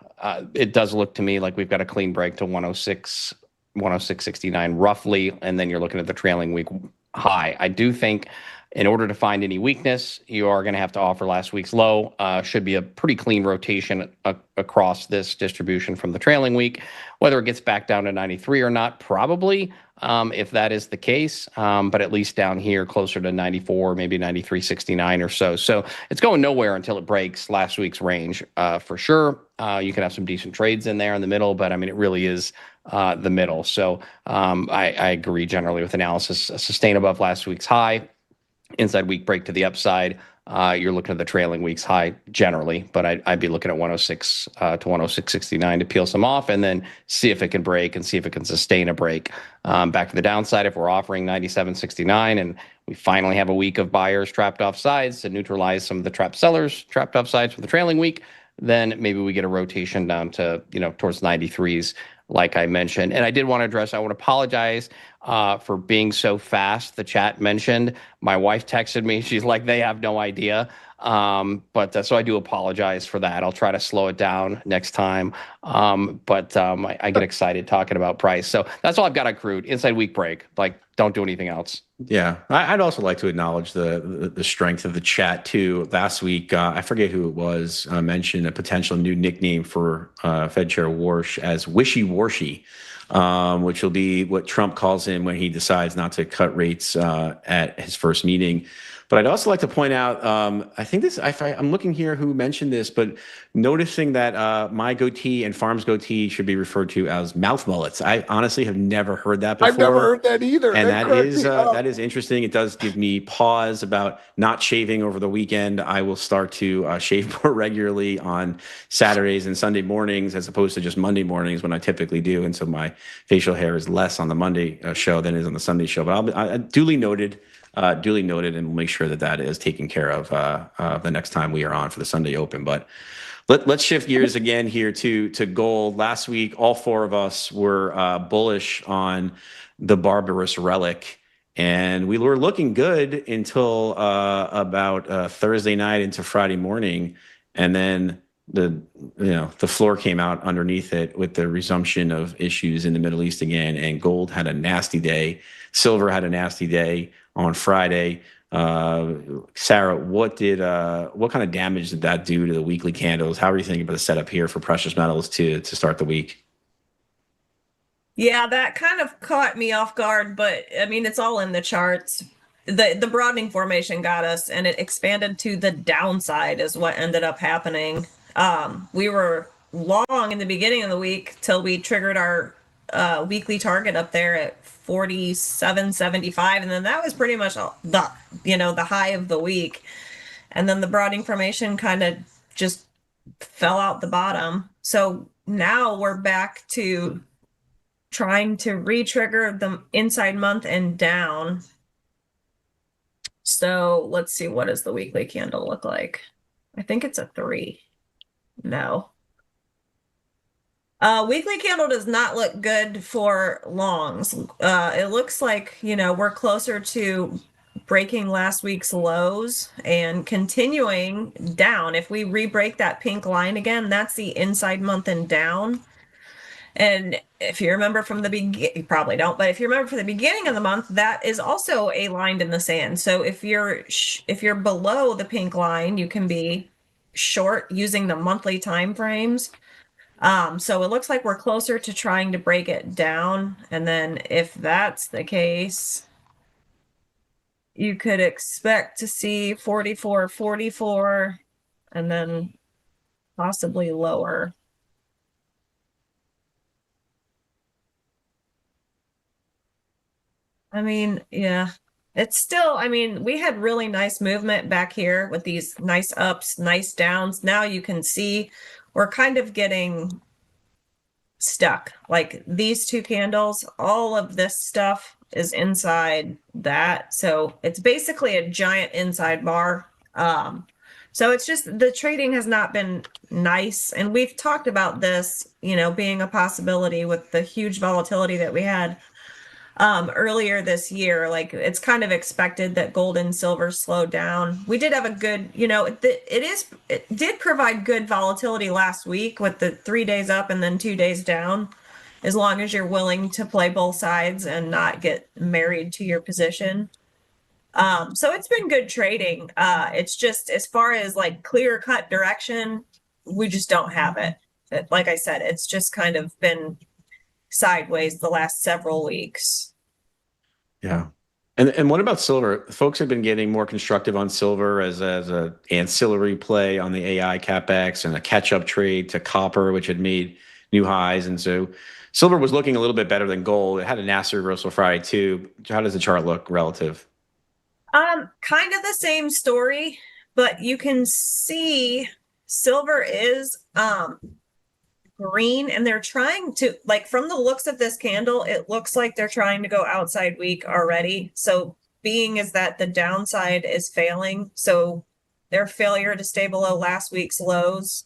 it does look to me like we've got a clean break to 106.69 roughly, and then you're looking at the trailing week high. I do think in order to find any weakness, you are going to have to offer last week's low. Should be a pretty clean rotation across this distribution from the trailing week. Whether it gets back down to 93 or not, probably, if that is the case, but at least down here closer to 94, maybe 93.69 or so. So it's going nowhere until it breaks last week's range for sure. You can have some decent trades in there in the middle, but it really is the middle. So I agree generally with analysis. Sustain above last week's high. Inside week break to the upside. You're looking at the trailing week's high generally, but I'd be looking at 106 to 106.69 to peel some off and then see if it can break and see if it can sustain a break. Back to the downside, if we're offering 97.69 and we finally have a week of buyers trapped off sides to neutralize some of the trapped sellers trapped off sides for the trailing week, then maybe we get a rotation down to, towards 93s like I mentioned. And I did want to address, I want to apologize for being so fast. The chat mentioned, my wife texted me. She's like, they have no idea. So I do apologize for that. I'll try to slow it down next time. I get excited talking about price. So that's all I've got on crude. Inside week break. Like, don't do anything else. Yeah, I'd also like to acknowledge the strength of the chat too. Last week, I forget who it was, mentioned a potential new nickname for Fed Chair Warsh as Wishy Washy, which will be what Trump calls him when he decides not to cut rates at his first meeting. But I'd also like to point out, I think I'm looking here who mentioned this, but noticing that my goatee and Pharm's goatee should be referred to as mouth mullets. I honestly have never heard that before. I've never heard that either. And that is interesting. It does give me pause about not shaving over the weekend. I will start to shave more regularly on Saturdays and Sunday mornings as opposed to just Monday mornings when I typically do. And so my facial hair is less on the Monday show than it is on the Sunday show. But I duly noted, and we'll make sure that is taken care of the next time we are on for the Sunday Open. But let's shift gears again here to gold. Last week, all four of us were bullish on the barbarous relic, and we were looking good until about Thursday night into Friday morning, and then the floor came out underneath it with the resumption of issues in the Middle East again, and gold had a nasty day. Silver had a nasty day on Friday. Sara, what kind of damage did that do to the weekly candles? How are you thinking about the setup here for precious metals to start the week? Yeah, that kind of caught me off guard, but I mean, it's all in the charts. The broadening formation got us, and it expanded to the downside is what ended up happening. We were long in the beginning of the week till we triggered our weekly target up there at 47.75, and then that was pretty much the high of the week. And then the broadening formation kind of just fell out the bottom. So now we're back to trying to re-trigger the inside month and down. So let's see, what does the weekly candle look like? I think it's a 3. No. Weekly candle does not look good for longs. It looks like, we're closer to breaking last week's lows and continuing down. If we re-break that pink line again, that's the inside month and down. And if you remember from the beginning, you probably don't, but if you remember from the beginning of the month, that is also a line in the sand. So if you're below the pink line, you can be short using the monthly time frames. So it looks like we're closer to trying to break it down. And then if that's the case, you could expect to see 44.44 and then possibly lower. I mean, yeah, it's still, we had really nice movement back here with these nice ups, nice downs. Now you can see we're kind of getting stuck. Like these two candles, all of this stuff is inside that. So it's basically a giant inside bar. So it's just the trading has not been nice. And we've talked about this, being a possibility with the huge volatility that we had earlier this year. Like it's kind of expected that gold and silver slowed down. We did have a good, it did provide good volatility last week with the 3 days up and then 2 days down, as long as you're willing to play both sides and not get married to your position. So it's been good trading. It's just, as far as like clear cut direction, we just don't have it. Like I said, it's just kind of been sideways the last several weeks. Yeah. And what about silver? Folks have been getting more constructive on silver as a ancillary play on the AI capex and a catch-up trade to copper, which had made new highs. And so silver was looking a little bit better than gold. It had a nasty reversal Friday too. How does the chart look relative? Kind of the same story, but you can see silver is green, and they're trying to, like, from the looks of this candle, it looks like they're trying to go outside weak already. So being is that the downside is failing. So their failure to stay below last week's lows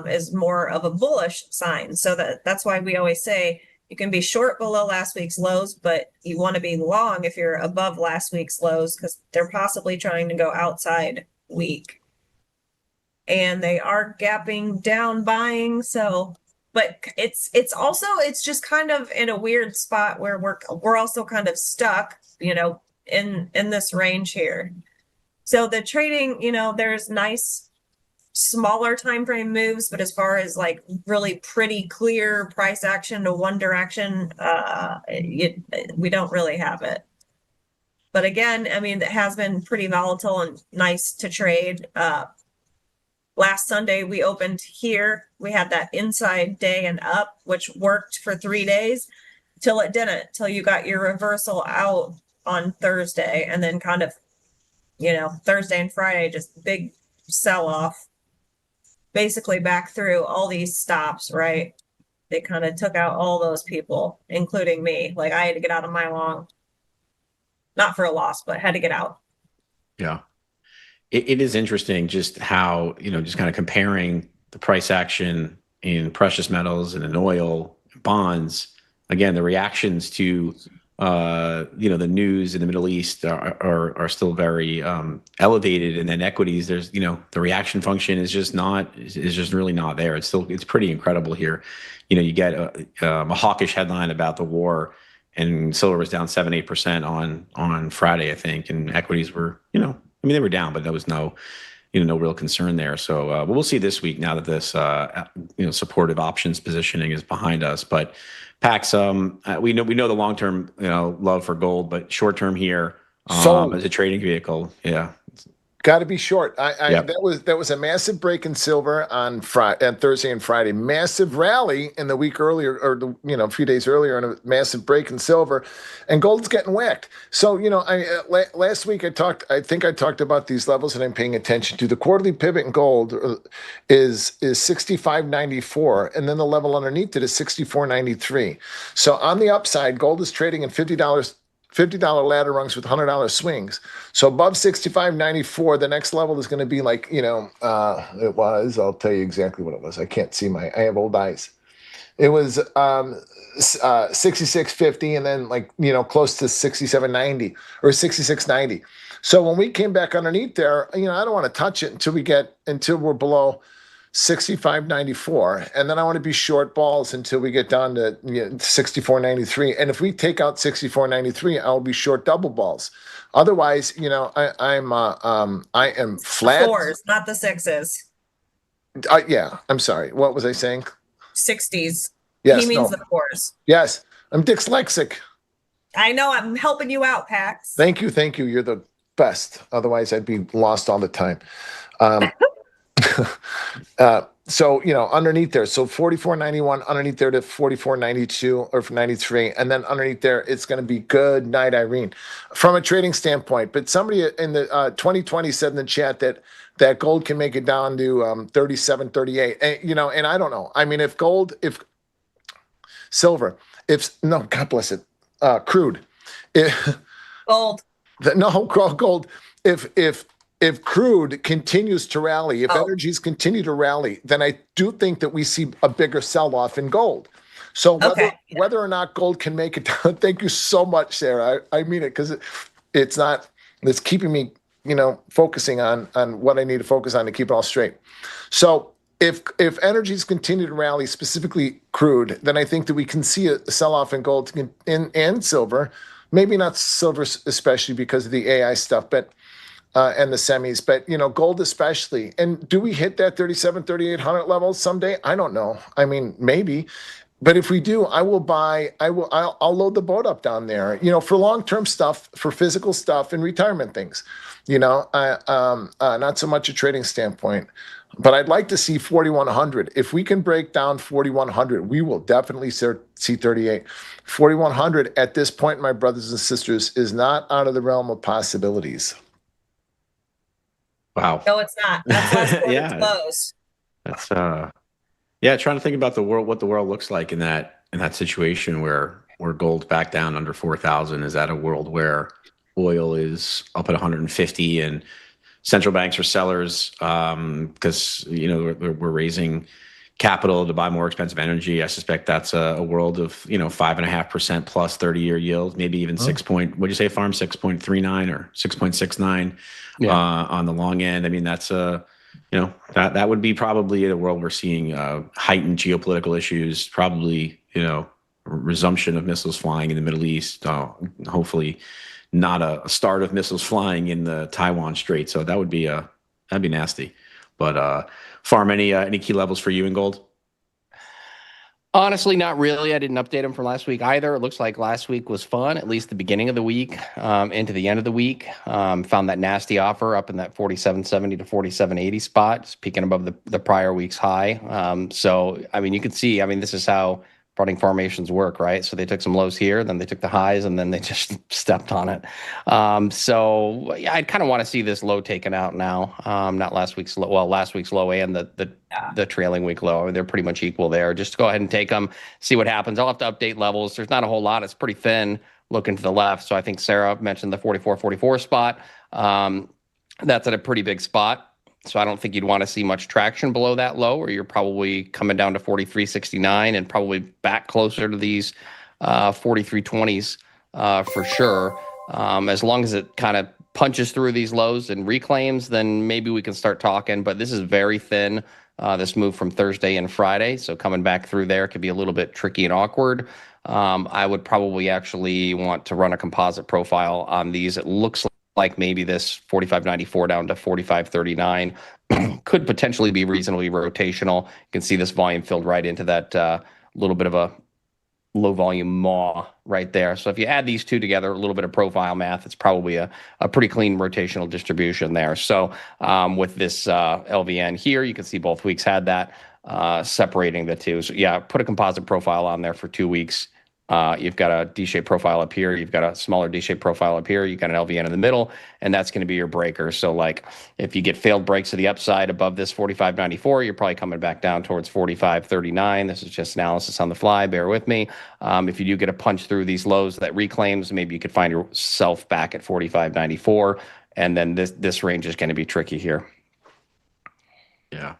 is more of a bullish sign. So that's why we always say you can be short below last week's lows, but you want to be long if you're above last week's lows, because they're possibly trying to go outside weak. And they are gapping down buying. So, but it's just kind of in a weird spot where we're also kind of stuck, in this range here. So the trading, there's nice smaller time frame moves, but as far as like really pretty clear price action to one direction, we don't really have it. But again, I mean, it has been pretty volatile and nice to trade. Last Sunday we opened here. We had that inside day and up, which worked for 3 days till it didn't, till you got your reversal out on Thursday, and then kind of, Thursday and Friday, just big sell off, basically back through all these stops, right? They kind of took out all those people, including me. Like, I had to get out of my long, not for a loss, but had to get out. Yeah. It is interesting just how, just kind of comparing the price action in precious metals and in oil, bonds. Again, the reactions to the news in the Middle East are still very elevated, and then equities, there's the reaction function is just really not there. It's pretty incredible here. You get a hawkish headline about the war, and silver was down 7-8% on Friday, I think, and equities were they were down, but there was no real concern there. So but we'll see this week now that this supportive options positioning is behind us. But Pax, we know the long term love for gold, but short term here as a trading vehicle, yeah. Got to be short. Yep. That was a massive break in silver on Thursday and Friday. Massive rally in the week earlier, or a few days earlier, and a massive break in silver, and gold's getting whacked. So last week I think I talked about these levels that I'm paying attention to. The quarterly pivot in gold is 65.94, and then the level underneath it is 64.93. So on the upside, gold is trading in $50 ladder rungs with $100 swings. So above 65.94, the next level is going to be like, I'll tell you exactly what it was. I can't see I have old eyes. It was 66.50, and then close to 67.90 or 66.90. So when we came back underneath there, I don't want to touch it until we're below 65.94, and then I want to be short balls until we get down to 64.93. And if we take out 64.93, I'll be short double balls. Otherwise, I am flat. The fours, not the sixes. Yeah, I'm sorry. What was I saying? 60s. Yes, he means the fours. Yes, I'm dyslexic. I know. I'm helping you out, Pax. Thank you. You're the best. Otherwise, I'd be lost all the time. So underneath there, so 44.91 underneath there to 44.92 or 93, and then underneath there it's going to be good night, Irene, from a trading standpoint. But somebody in the 2020 said in the chat that gold can make it down to 37, 38, and I don't know. I mean, if silver, God bless it, crude, Gold. Gold. If crude continues to rally, if energies continue to rally, then I do think that we see a bigger sell-off in gold. So whether or not gold can make it down, thank you so much, Sarah. I mean it, because it's keeping me, focusing on what I need to focus on to keep it all straight. So if energies continue to rally, specifically crude, then I think that we can see a sell-off in gold and silver. Maybe not silver especially because of the AI stuff, but and the semis, but gold especially. And do we hit that 3,800 level someday? I don't know. I mean, maybe, but if we do, I'll load the boat up down there, for long-term stuff, for physical stuff and retirement things, not so much a trading standpoint, but I'd like to see 4,100. If we can break down 4,100, we will definitely see 38. 4,100 at this point, my brothers and sisters, is not out of the realm of possibilities. Wow. No, it's not. That's last quarter close. That's trying to think about what the world looks like in that situation where gold's back down under 4,000. Is that a world where oil is up at 150 and central banks are sellers because we're raising capital to buy more expensive energy. I suspect that's a world of 5.5% plus 30-year yield, maybe even what'd you say, Pharm, 6.39 or 6.69 on the long end. I mean, that's that would be probably a world we're seeing heightened geopolitical issues, probably resumption of missiles flying in the Middle East. Hopefully, not a start of missiles flying in the Taiwan Strait. So that'd be nasty. But Pharm, any key levels for you in gold? Honestly, not really. I didn't update them from last week either. It looks like last week was fun, at least the beginning of the week into the end of the week. Found that nasty offer up in that 47.70 to 47.80 spot, just peaking above the prior week's high. So, I mean, you can see, this is how running formations work, right? So they took some lows here, then they took the highs, and then they just stepped on it. So yeah, I kind of want to see this low taken out now. Not last week's low, last week's low and the trailing week low. They're pretty much equal there. Just go ahead and take them, see what happens. I'll have to update levels. There's not a whole lot. It's pretty thin looking to the left. So I think Sara mentioned the 44.44 spot. That's at a pretty big spot. So I don't think you'd want to see much traction below that low, or you're probably coming down to 43.69 and probably back closer to these 43.20s for sure. As long as it kind of punches through these lows and reclaims, then maybe we can start talking. But this is very thin, this move from Thursday and Friday. So coming back through there could be a little bit tricky and awkward. I would probably actually want to run a composite profile on these. It looks like maybe this 45.94 down to 45.39 could potentially be reasonably rotational. You can see this volume filled right into that little bit of a low volume maw right there. So if you add these two together, a little bit of profile math, it's probably a pretty clean rotational distribution there. So with this LVN here, you can see both weeks had that separating the two. So yeah, put a composite profile on there for 2 weeks. You've got a D-shaped profile up here. You've got a smaller D-shaped profile up here. You've got an LVN in the middle, and that's going to be your breaker. So like if you get failed breaks to the upside above this 45.94, you're probably coming back down towards 45.39. This is just analysis on the fly. Bear with me. If you do get a punch through these lows that reclaims, maybe you could find yourself back at 45.94, and then this range is going to be tricky here. Yeah.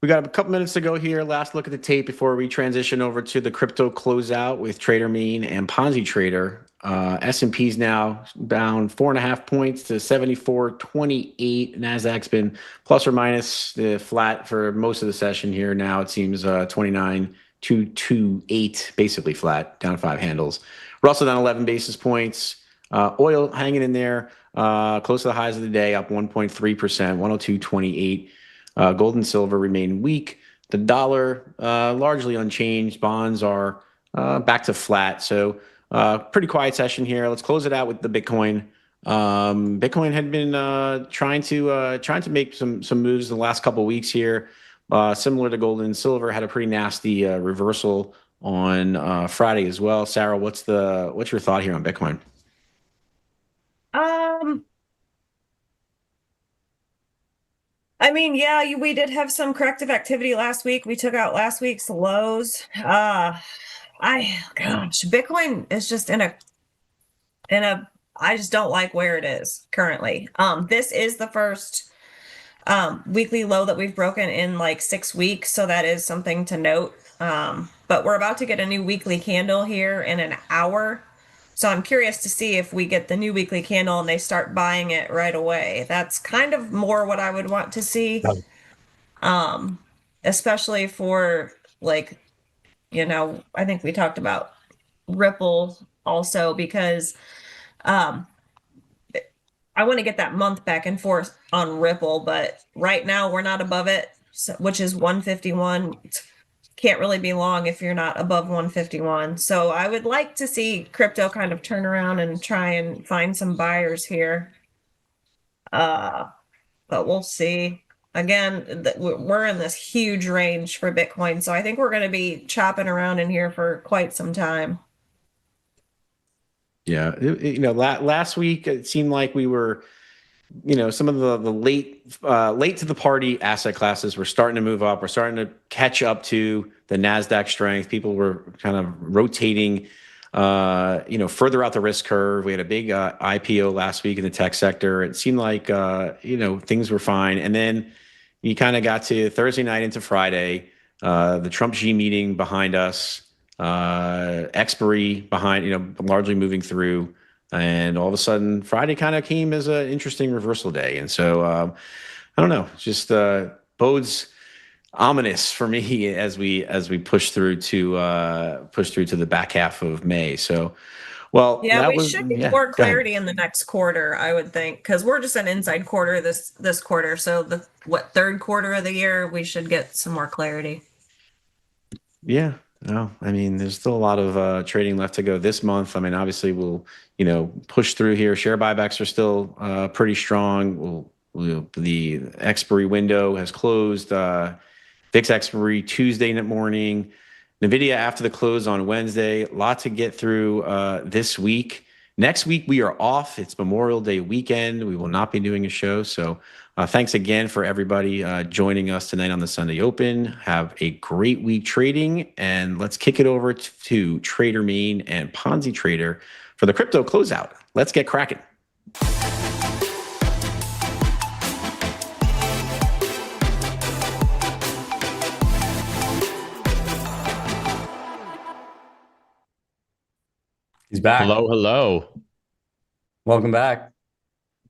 We got a couple minutes to go here. Last look at the tape before we transition over to the crypto closeout with Trader Mayne and Ponzi Trader. S&P's now down 4.5 points to 74.28. Nasdaq's been plus or minus flat for most of the session here. Now it seems 29.228, basically flat, down 5 handles. Russell down 11 basis points. Oil hanging in there, close to the highs of the day, up 1.3%, 102.28. Gold and silver remain weak. The dollar largely unchanged. Bonds are back to flat. So pretty quiet session here. Let's close it out with the Bitcoin. Bitcoin had been trying to make some moves in the last couple of weeks here. Similar to gold and silver, had a pretty nasty reversal on Friday as well. Sara, what's your thought here on Bitcoin? Yeah, we did have some corrective activity last week. We took out last week's lows. Bitcoin is just I just don't like where it is currently. This is the first weekly low that we've broken in like 6 weeks, so that is something to note. But we're about to get a new weekly candle here in an hour. So I'm curious to see if we get the new weekly candle and they start buying it right away. That's kind of more what I would want to see. Especially for I think we talked about Ripple also, because I want to get that month back and forth on Ripple, but right now we're not above it, which is 151. Can't really be long if you're not above 151. So I would like to see crypto kind of turn around and try and find some buyers here. But we'll see. Again, we're in this huge range for Bitcoin, so I think we're going to be chopping around in here for quite some time. Yeah, last week it seemed like we were, some of the late to the party asset classes were starting to move up. We're starting to catch up to the Nasdaq strength. People were kind of rotating further out the risk curve. We had a big IPO last week in the tech sector. It seemed like, things were fine. And then you kind of got to Thursday night into Friday, the Trump G meeting behind us, expiry behind, largely moving through. And all of a sudden, Friday kind of came as an interesting reversal day. And so, I don't know, just bodes ominous for me as we push through to the back half of May. So, well, Yeah, that we was should get yeah. more Go ahead. clarity in the next quarter, I would think, because we're just an inside quarter this quarter. So the third quarter of the year, we should get some more clarity. Yeah. No, I mean, there's still a lot of trading left to go this month. I mean, obviously, we'll push through here. Share buybacks are still pretty strong. The expiry window has closed. VIX expiry Tuesday morning. NVIDIA after the close on Wednesday. A lot to get through this week. Next week, we are off. It's Memorial Day weekend. We will not be doing a show. So thanks again for everybody joining us tonight on the Sunday Open. Have a great week trading. And let's kick it over to Trader Mayne and Ponzi Trader for the crypto closeout. Let's get cracking. He's back. Hello. Welcome back.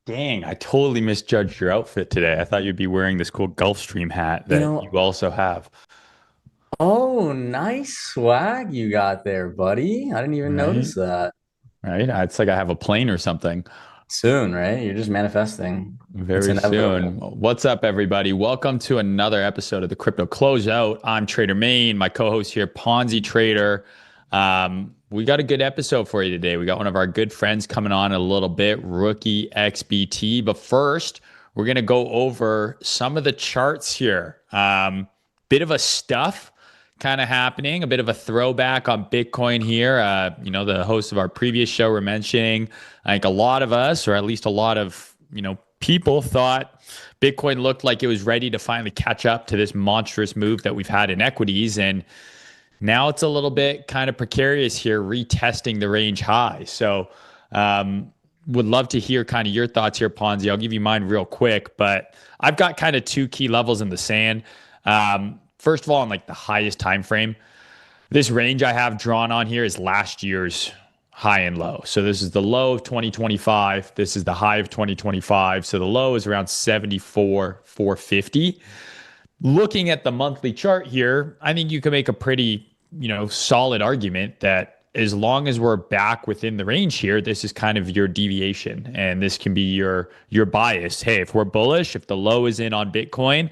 Dang, I totally misjudged your outfit today. I thought you'd be wearing this cool Gulfstream hat that you also have. Oh, nice swag you got there, buddy. I didn't even notice that. Right? It's like I have a plane or something. Soon, right? You're just manifesting. Very soon. What's up, everybody? Welcome to another episode of the Crypto Closeout. I'm Trader Mayne, my co-host here, Ponzi Trader. We got a good episode for you today. We got one of our good friends coming on in a little bit, RookieXBT. But first, we're going to go over some of the charts here. Bit of a stuff kind of happening, a bit of a throwback on Bitcoin here. The hosts of our previous show were mentioning, I think a lot of us, or at least a lot of, people thought Bitcoin looked like it was ready to finally catch up to this monstrous move that we've had in equities. And now it's a little bit kind of precarious here, retesting the range high. So would love to hear kind of your thoughts here, Ponzi. I'll give you mine real quick, but I've got kind of two key levels in the sand. First of all, on like the highest time frame, this range I have drawn on here is last year's high and low. So this is the low of 2025. This is the high of 2025. So the low is around 74,450. Looking at the monthly chart here, I think you can make a pretty solid argument that as long as we're back within the range here, this is kind of your deviation, and this can be your bias. Hey, if we're bullish, if the low is in on Bitcoin,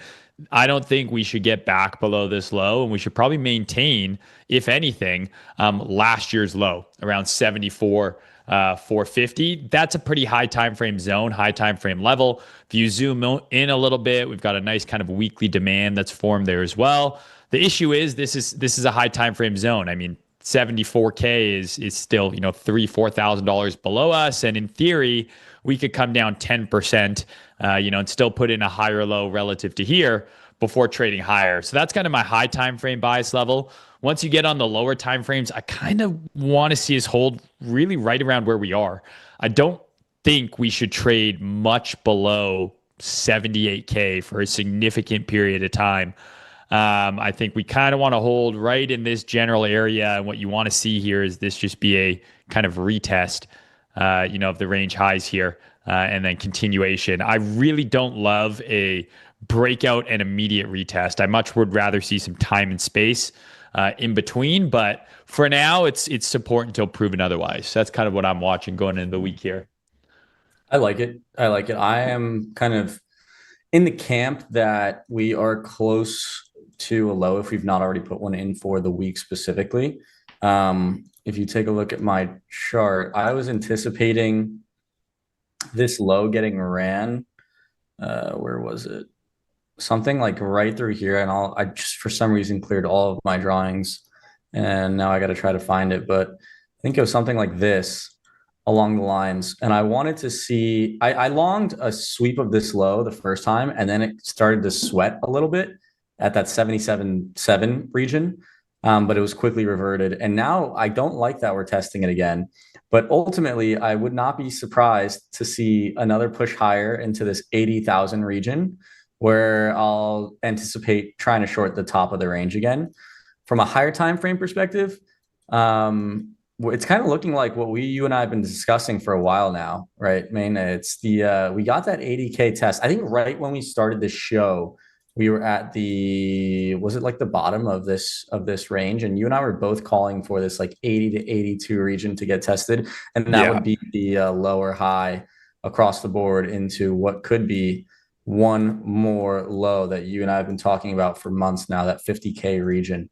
I don't think we should get back below this low, and we should probably maintain, if anything, last year's low around 74,450. That's a pretty high time frame zone, high time frame level. If you zoom in a little bit, we've got a nice kind of weekly demand that's formed there as well. The issue is this is a high time frame zone. I mean, 74K is still $3,000-$4,000 below us, and in theory, we could come down 10%, and still put in a higher low relative to here before trading higher. So that's kind of my high time frame bias level. Once you get on the lower time frames, I kind of want to see us hold really right around where we are. I don't think we should trade much below 78K for a significant period of time. I think we kind of want to hold right in this general area. And what you want to see here is this just be a kind of retest, of the range highs here, and then continuation. I really don't love a breakout and immediate retest. I much would rather see some time and space in between. But for now, it's support until proven otherwise. So that's kind of what I'm watching going into the week here. I like it. I am kind of in the camp that we are close to a low if we've not already put one in for the week specifically. If you take a look at my chart, I was anticipating this low getting ran. Where was it? Something like right through here. And I just for some reason cleared all of my drawings, and now I got to try to find it. But I think it was something like this along the lines. And I wanted to see, I longed a sweep of this low the first time, and then it started to sweat a little bit at that 77.7 region. but it was quickly reverted. And now I don't like that we're testing it again. But ultimately, I would not be surprised to see another push higher into this 80,000 region, where I'll anticipate trying to short the top of the range again. From a higher time frame perspective, it's kind of looking like what you and I have been discussing for a while now, right, Mayne? It's we got that 80K test. I think right when we started the show, we were at was it like the bottom of this range, and you and I were both calling for this like 80 to 82 region to get tested, and that would be the lower high across the board into what could be one more low that you and I have been talking about for months now, that 50K region.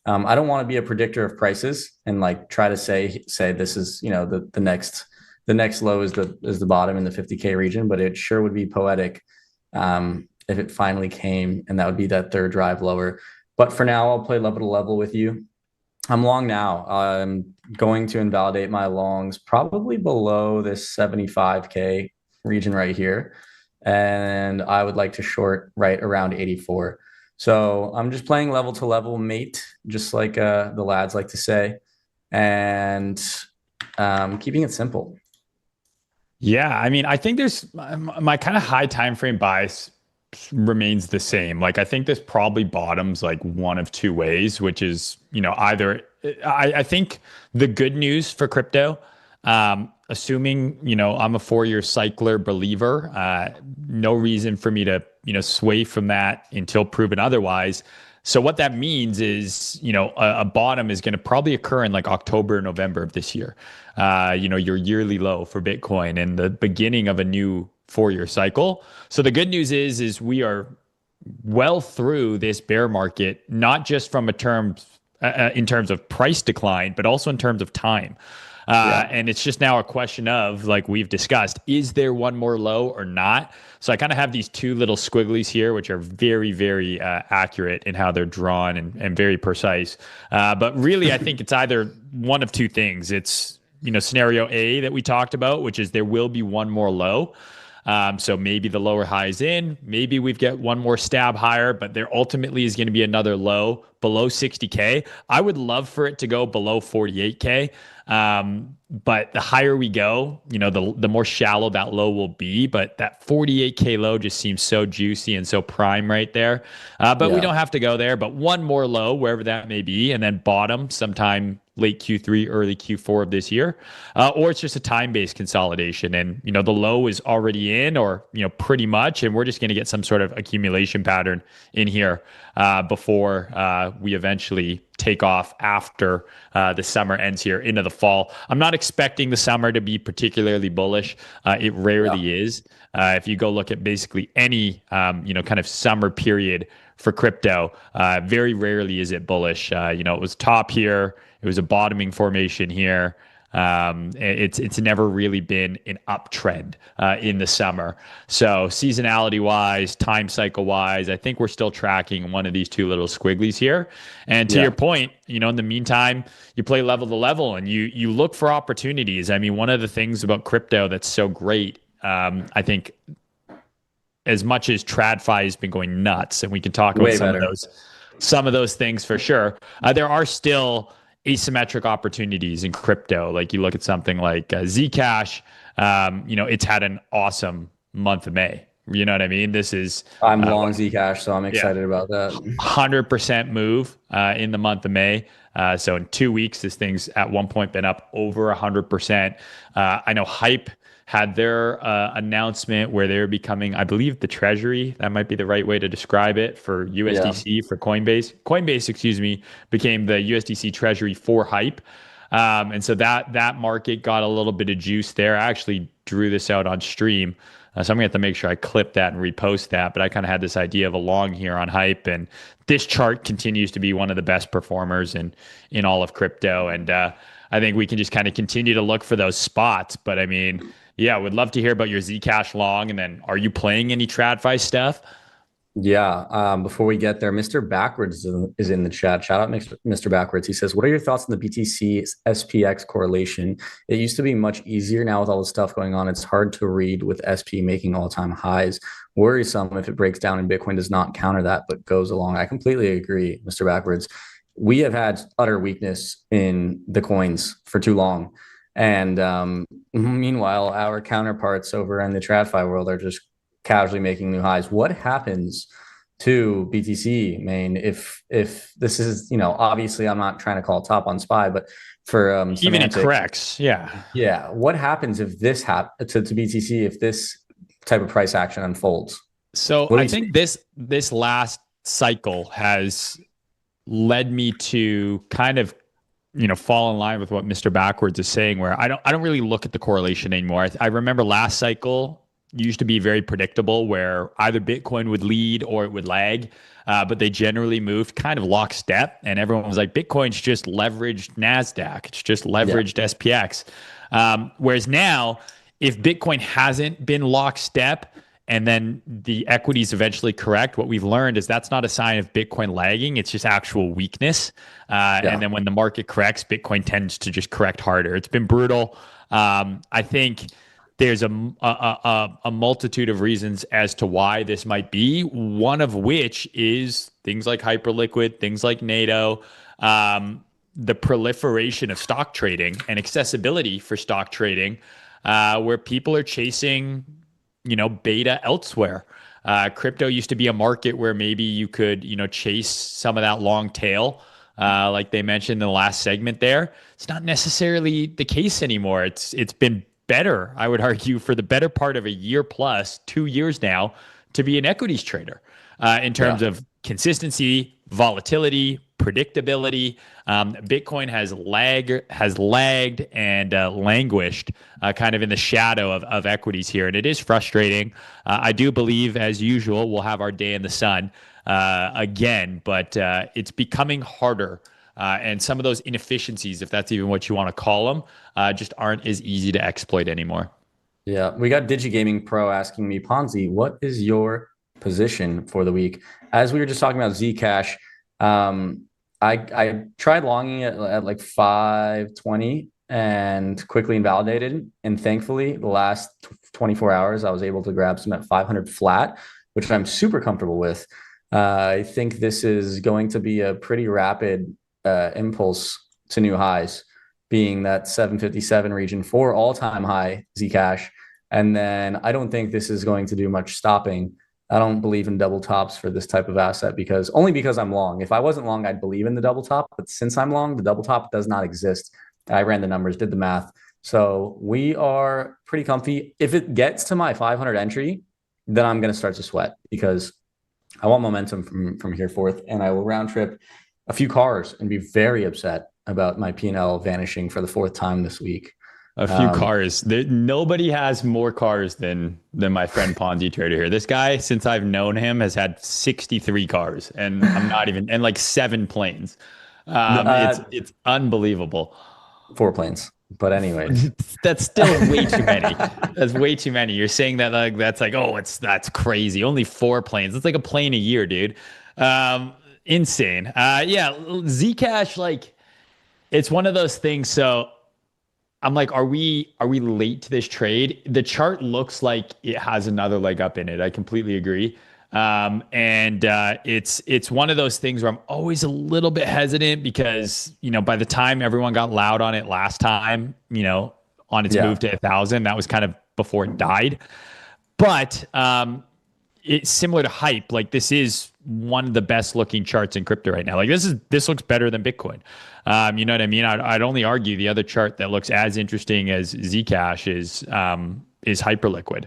I don't want to be a predictor of prices and like try to say this is, you know, the next low is the bottom in the 50K region, but it sure would be poetic if it finally came, and that would be that third drive lower. But for now, I'll play level to level with you. I'm long now. I'm going to invalidate my longs probably below this 75K region right here. And I would like to short right around 84. So I'm just playing level to level, mate, just like the lads like to say, and keeping it simple. Yeah, I mean, I think there's my kind of high time frame bias remains the same. Like, I think this probably bottoms like one of two ways, which is, you know, either I think the good news for crypto, assuming, you know, I'm a 4-year cycler believer, no reason for me to, you know, sway from that until proven otherwise. So what that means is, you know, a bottom is going to probably occur in like October, November of this year. You know, your yearly low for Bitcoin and the beginning of a new 4-year cycle. So the good news is we are well through this bear market, not just from in terms of price decline, but also in terms of time. And it's just now a question of, like we've discussed, is there one more low or not? So I kind of have these two little squigglies here, which are very, very accurate in how they're drawn and very precise. But really, I think it's either one of two things. It's, you know, scenario A that we talked about, which is there will be one more low. So maybe the lower high is in, maybe we've got one more stab higher, but there ultimately is going to be another low below 60K. I would love for it to go below 48K. But the higher we go, you know, the more shallow that low will be. But that 48K low just seems so juicy and so prime right there. But we don't have to go there. But one more low, wherever that may be, and then bottom sometime late Q3, early Q4 of this year, or it's just a time-based consolidation, and you know the low is already in, or you know pretty much, and we're just going to get some sort of accumulation pattern in here before we eventually take off after the summer ends here into the fall. I'm not expecting the summer to be particularly bullish. It rarely is. If you go look at basically any you know kind of summer period for crypto, very rarely is it bullish. You know, it was top here. It was a bottoming formation here. It's never really been an uptrend in the summer. So seasonality wise, time cycle wise, I think we're still tracking one of these two little squigglies here. And to your point, you know, in the meantime, you play level to level and you look for opportunities. I mean, one of the things about crypto that's so great, I think, as much as TradFi has been going nuts, and we can talk about some of those things for sure, there are still asymmetric opportunities in crypto. Like you look at something like Zcash, you know, it's had an awesome month of May. You know what I mean? I'm long Zcash, so I'm excited about that. 100% move in the month of May. So in 2 weeks, this thing's at one point been up over 100%. I know Hype had their announcement where they're becoming, I believe, the treasury. That might be the right way to describe it for USDC, for Coinbase. Coinbase, excuse me, became the USDC treasury for Hype. And so that market got a little bit of juice there. I actually drew this out on stream. So I'm going to have to make sure I clip that and repost that. But I kind of had this idea of a long here on Hype. And this chart continues to be one of the best performers in all of crypto. And I think we can just kind of continue to look for those spots. But I mean, yeah, would love to hear about your Zcash long. And then are you playing any TradFi stuff? Yeah. Before we get there, Mr. Backwards is in the chat. Shout out Mr. Backwards. He says, what are your thoughts on the BTC SPX correlation? It used to be much easier. Now with all the stuff going on, it's hard to read with SP making all-time highs. Worrisome if it breaks down and Bitcoin does not counter that, but goes along. I completely agree, Mr. Backwards. we have had utter weakness in the coins for too long. And meanwhile, our counterparts over in the TradFi world are just casually making new highs. What happens to BTC, Mayne, if this is, obviously I'm not trying to call top on SPY, but for even it corrects, yeah. What happens if this happens to BTC if this type of price action unfolds? So I think this last cycle has led me to kind of fall in line with what Mr. Backwards is saying, where I don't really look at the correlation anymore. I remember last cycle used to be very predictable, where either Bitcoin would lead or it would lag, but they generally moved kind of lockstep, and everyone was like, Bitcoin's just leveraged NASDAQ, it's just leveraged SPX. Whereas now, if Bitcoin hasn't been lockstep and then the equities eventually correct, what we've learned is that's not a sign of Bitcoin lagging. It's just actual weakness. And then when the market corrects, Bitcoin tends to just correct harder. It's been brutal. I think there's a multitude of reasons as to why this might be, one of which is things like Hyperliquid, things like NATO, the proliferation of stock trading and accessibility for stock trading, where people are chasing beta elsewhere. Crypto used to be a market where maybe you could, chase some of that long tail, like they mentioned in the last segment there. It's not necessarily the case anymore. It's been better, I would argue, for the better part of a year plus, 2 years now, to be an equities trader in terms of consistency, volatility, predictability. Bitcoin has lagged and languished kind of in the shadow of equities here. And it is frustrating. I do believe, as usual, we'll have our day in the sun again, but it's becoming harder. And some of those inefficiencies, if that's even what you want to call them, just aren't as easy to exploit anymore. Yeah, we got DigiGaming Pro asking me, Ponzi, what is your position for the week? As we were just talking about Zcash, I tried longing at like 520 and quickly invalidated. And thankfully, the last 24 hours, I was able to grab some at 500 flat, which I'm super comfortable with. I think this is going to be a pretty rapid impulse to new highs, being that 757 region for all-time high Zcash. And then I don't think this is going to do much stopping. I don't believe in double tops for this type of asset because I'm long. If I wasn't long, I'd believe in the double top. But since I'm long, the double top does not exist. I ran the numbers, did the math. So we are pretty comfy. If it gets to my 500 entry, then I'm going to start to sweat because I want momentum from here forth. And I will round trip a few cars and be very upset about my P&L vanishing for the fourth time this week. A few cars. Nobody has more cars than my friend Ponzi Trader here. This guy, since I've known him, has had 63 cars, and I'm not even, and like 7 planes. It's unbelievable. 4 planes, but anyway, that's still way too many. That's way too many. You're saying that like that's crazy. Only 4 planes. It's like a plane a year, dude. Insane. Yeah, Zcash, like it's one of those things. So I'm like, are we late to this trade? The chart looks like it has another leg up in it. I completely agree. It's one of those things where I'm always a little bit hesitant because, by the time everyone got loud on it last time, on its move to 1,000, that was kind of before it died. But it's similar to hype. Like this is one of the best looking charts in crypto right now. Like this looks better than Bitcoin. You know what I mean? I'd only argue the other chart that looks as interesting as Zcash is Hyperliquid.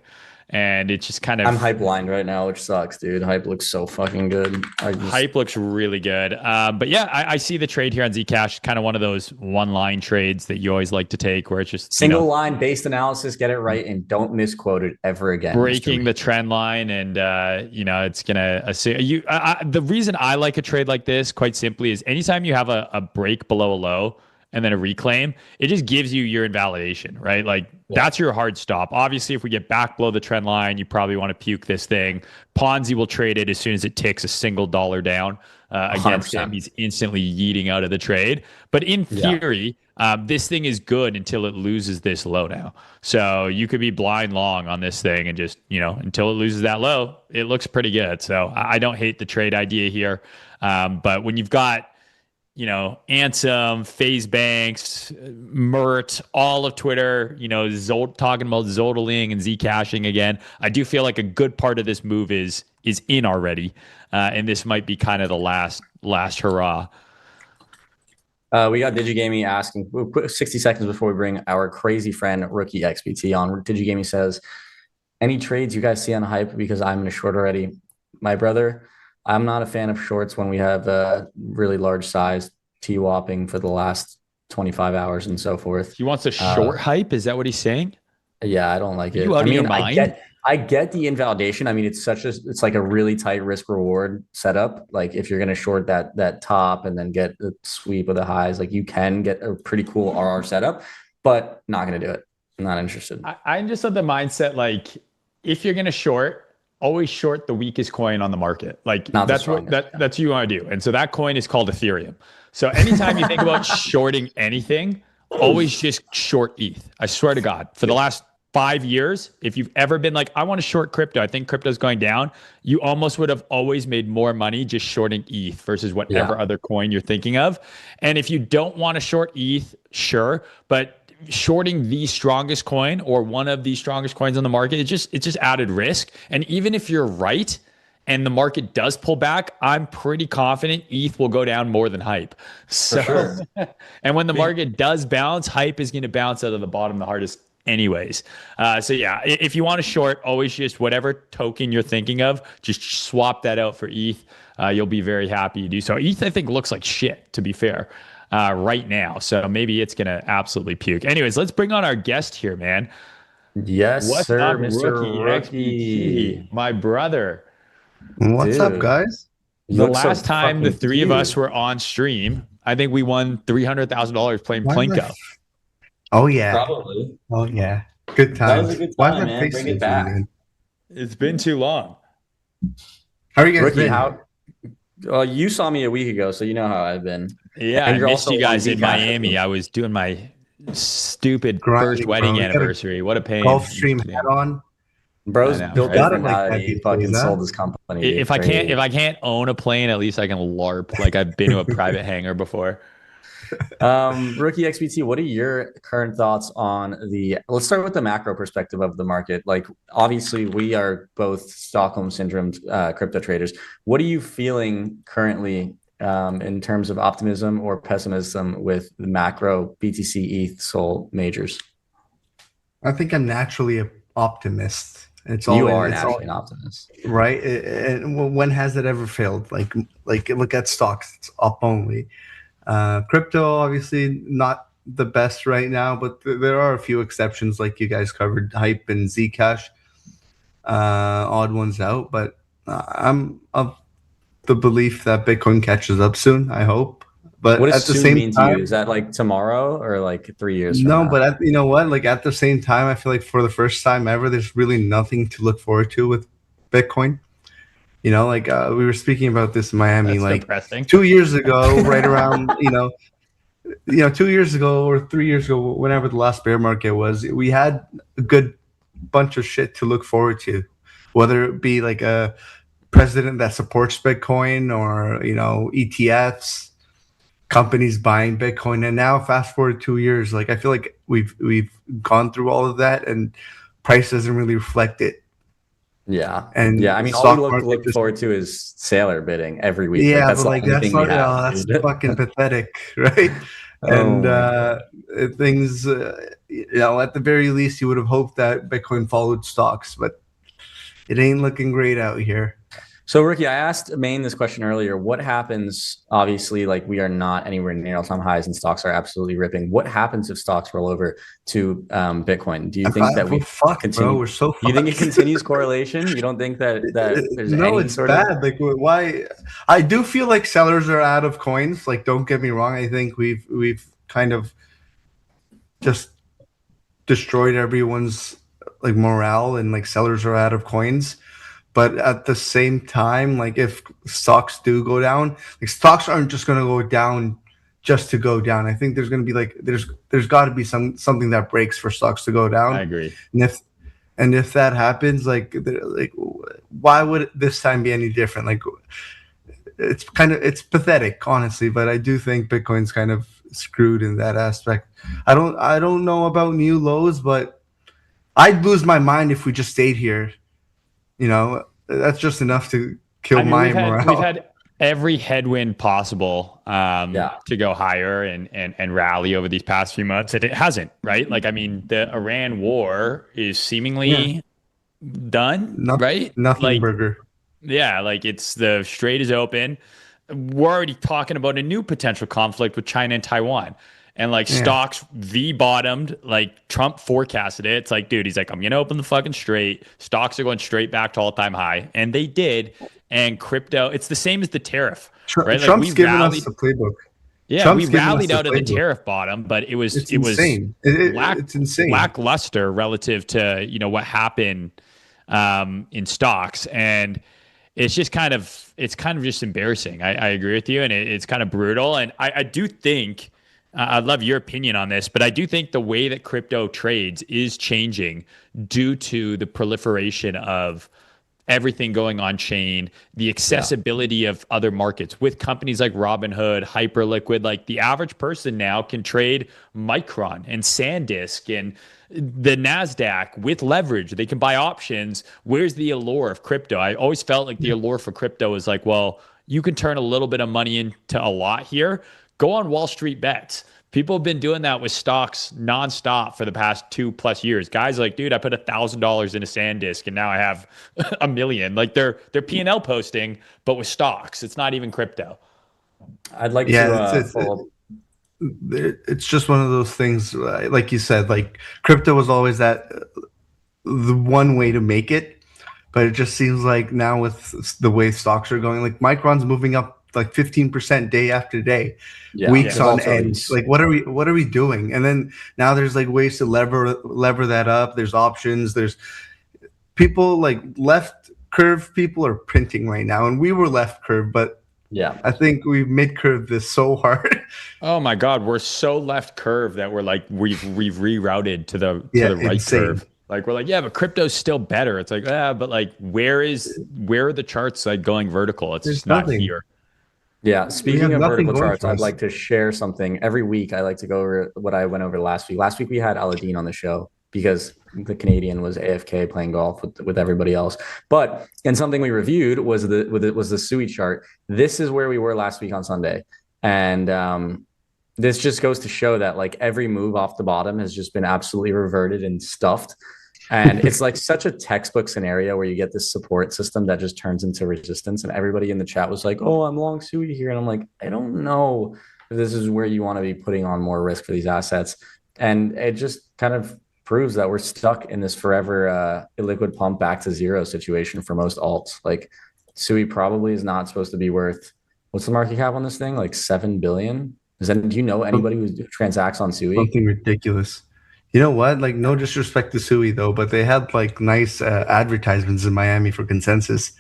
And it's just kind of... I'm hype blind right now, which sucks, dude. Hype looks so fucking good. Hype looks really good. But yeah, I see the trade here on Zcash, kind of one of those one-line trades that you always like to take where it's just... Single line based analysis, get it right, and don't misquote it ever again. Breaking the trend line, and it's going to... The reason I like a trade like this, quite simply, is anytime you have a break below a low, and then a reclaim, it just gives you your invalidation, right? Like that's your hard stop. Obviously, if we get back below the trend line, you probably want to puke this thing. Ponzi will trade it as soon as it ticks a single dollar down against 100%. Him. He's instantly yeeting out of the trade. But in theory, this thing is good until it loses this low now. So you could be blind long on this thing and just, until it loses that low, it looks pretty good. So I don't hate the trade idea here. But when you've got Ansem, FaZe Banks, Mert, all of Twitter, talking about Zodeling and Zcashing again. I do feel like a good part of this move is in already, and this might be kind of the last hurrah. We got DigiGaming asking, we'll put 60 seconds before we bring our crazy friend RookieXBT on. DigiGaming says, any trades you guys see on hype? Because I'm in a short already. My brother, I'm not a fan of shorts when we have a really large size T-whopping for the last 25 hours and so forth. He wants a short hype? Is that what he's saying? Yeah, I don't like it. You out of your mind? I get the invalidation. I mean, it's like a really tight risk reward setup. Like if you're going to short that top and then get the sweep of the highs, like you can get a pretty cool RR setup, but not going to do it. I'm not interested. I'm just of the mindset, like if you're going to short, always short the weakest coin on the market. Like that's what you want to do. And so that coin is called Ethereum. So anytime you think about shorting anything, always just short ETH. I swear to God, for the last 5 years, if you've ever been like, I want to short crypto, I think crypto's going down, you almost would have always made more money just shorting ETH versus whatever other coin you're thinking of. And if you don't want to short ETH, sure, but shorting the strongest coin or one of the strongest coins on the market, it's just added risk. And even if you're right and the market does pull back, I'm pretty confident ETH will go down more than hype. So, sure. And when the market does bounce, hype is going to bounce out of the bottom the hardest anyways. So yeah, if you want to short, always just whatever token you're thinking of, just swap that out for ETH. You'll be very happy to do so. ETH, I think, looks like shit, to be fair, right now. So maybe it's going to absolutely puke. Anyways, let's bring on our guest here, man. Yes, What's sir, up, Mr. Rookie. My brother. What's up, guys? The last time the three of us were on stream, I think we won $300,000 playing Plinko. Oh yeah, probably. Oh yeah, good time. That was a good time, man. Bring it back. It's been too long. How are you guys Rookie, well, you saw me a week ago, so you know how I've been. Yeah, I missed you guys in Miami. I was doing my stupid first wedding anniversary. What a pain. Golf stream hat on. Bro's built different now that he fucking sold his company. If I can't own a plane, at least I can LARP. Like I've been to a private hangar before. RookieXBT, what are your current thoughts on let's start with the macro perspective of the market. Like obviously we are both Stockholm syndrome crypto traders. What are you feeling currently in terms of optimism or pessimism with the macro BTC, ETH, SOL majors? I think I'm naturally an optimist. You are naturally an optimist, right? And when has it ever failed? Like look at stocks, it's up only. Crypto, obviously not the best right now, but there are a few exceptions, like you guys covered, Hype and Zcash, odd ones out. But I'm of the belief that Bitcoin catches up soon. I hope. But what at the same time, is that like tomorrow or like 3 years? No, but you know what? Like at the same time, I feel like for the first time ever, there's really nothing to look forward to with Bitcoin. You know, like we were speaking about this in Miami, that's like depressing. 2 years ago, right around, 2 years ago or 3 years ago, whenever the last bear market was, we had a good bunch of shit to look forward to, whether it be like a president that supports Bitcoin or, ETFs, companies buying Bitcoin. And now fast forward 2 years, like I feel like we've gone through all of that and price doesn't really reflect it. Yeah. And yeah, I mean, all we look forward to is Sailor bidding every week. Yeah, that's but like that's fucking pathetic, right? And things, at the very least, you would have hoped that Bitcoin followed stocks, but it ain't looking great out here. So, Rookie, I asked Mayne this question earlier. What happens, obviously, like we are not anywhere near all-time highs and stocks are absolutely ripping. What happens if stocks roll over to Bitcoin? Do you think that we continue? Bro, we're so fucked. You think it continues correlation? You don't think that there's no, any it's sort bad. of... Like, why? I do feel like sellers are out of coins. Like, don't get me wrong. I think we've kind of just destroyed everyone's like morale, and like sellers are out of coins. But at the same time, like if stocks do go down, like stocks aren't just going to go down just to go down. I think there's going to be like there's got to be something that breaks for stocks to go down. I agree. And if that happens, like why would this time be any different? Like it's pathetic, honestly. But I do think Bitcoin's kind of screwed in that aspect. I don't know about new lows, but I'd lose my mind if we just stayed here. That's just enough to kill my morale. We've had every headwind possible to go higher and rally over these past few months, and it hasn't, right? Like, I mean, the Iran war is seemingly done, right? Nothing like, burger. Yeah, like the Strait is open. We're already talking about a new potential conflict with China and Taiwan. And like stocks V-bottomed, like Trump forecasted it. It's like, dude, he's like, I'm going to open the fucking Strait. Stocks are going straight back to all-time high. And they did. And crypto, it's the same as the tariff. Right? Trump's like given us the playbook. Yeah, we rallied out of the tariff bottom, but it was insane. It's insane. Lackluster relative to what happened in stocks. And it's kind of just embarrassing. I agree with you, and it's kind of brutal. And I do think I'd love your opinion on this, but I do think the way that crypto trades is changing due to the proliferation of everything going on chain, the accessibility of other markets with companies like Robinhood, Hyperliquid. Like the average person now can trade Micron and SanDisk and the NASDAQ with leverage. They can buy options. Where's the allure of crypto? I always felt like the allure for crypto was like, well, you can turn a little bit of money into a lot here. Go on Wall Street Bets. People have been doing that with stocks nonstop for the past 2+ years. Guys like, dude, I put $1,000 in a SanDisk and now I have $1 million. Like they're P&L posting, but with stocks. It's not even crypto. I'd like to it's just one of those things, like you said, like crypto was always the one way to make it, but it just seems like now with the way stocks are going, like Micron's moving up like 15% day after day, weeks on end. Like what are we doing? And then now there's like ways to lever that up. There's options. There's people like left curve people are printing right now, and we were left curve, but I think we've mid curved this so hard. Oh my God, we're so left curve that we're like we've rerouted to the right curve. Like we're like, yeah, but crypto's still better. It's like, but like where are the charts like going vertical? It's just not here. Yeah, speaking of vertical charts, I'd like to share something. Every week, I like to go over what I went over last week. Last week, we had Aladdin on the show because the Canadian was AFK playing golf with everybody else. And something we reviewed was the SUI chart. This is where we were last week on Sunday. And this just goes to show that like every move off the bottom has just been absolutely reverted and stuffed. And it's like such a textbook scenario where you get this support system that just turns into resistance. And everybody in the chat was like, oh, I'm long SUI here. And I'm like, I don't know if this is where you want to be putting on more risk for these assets. And it just kind of proves that we're stuck in this forever illiquid pump back to zero situation for most alts. Like SUI probably is not supposed to be worth, what's the market cap on this thing? Like 7 billion. Do you know anybody who transacts on SUI? Something ridiculous. You know what? Like, no disrespect to SUI though, but they had like nice advertisements in Miami for consensus.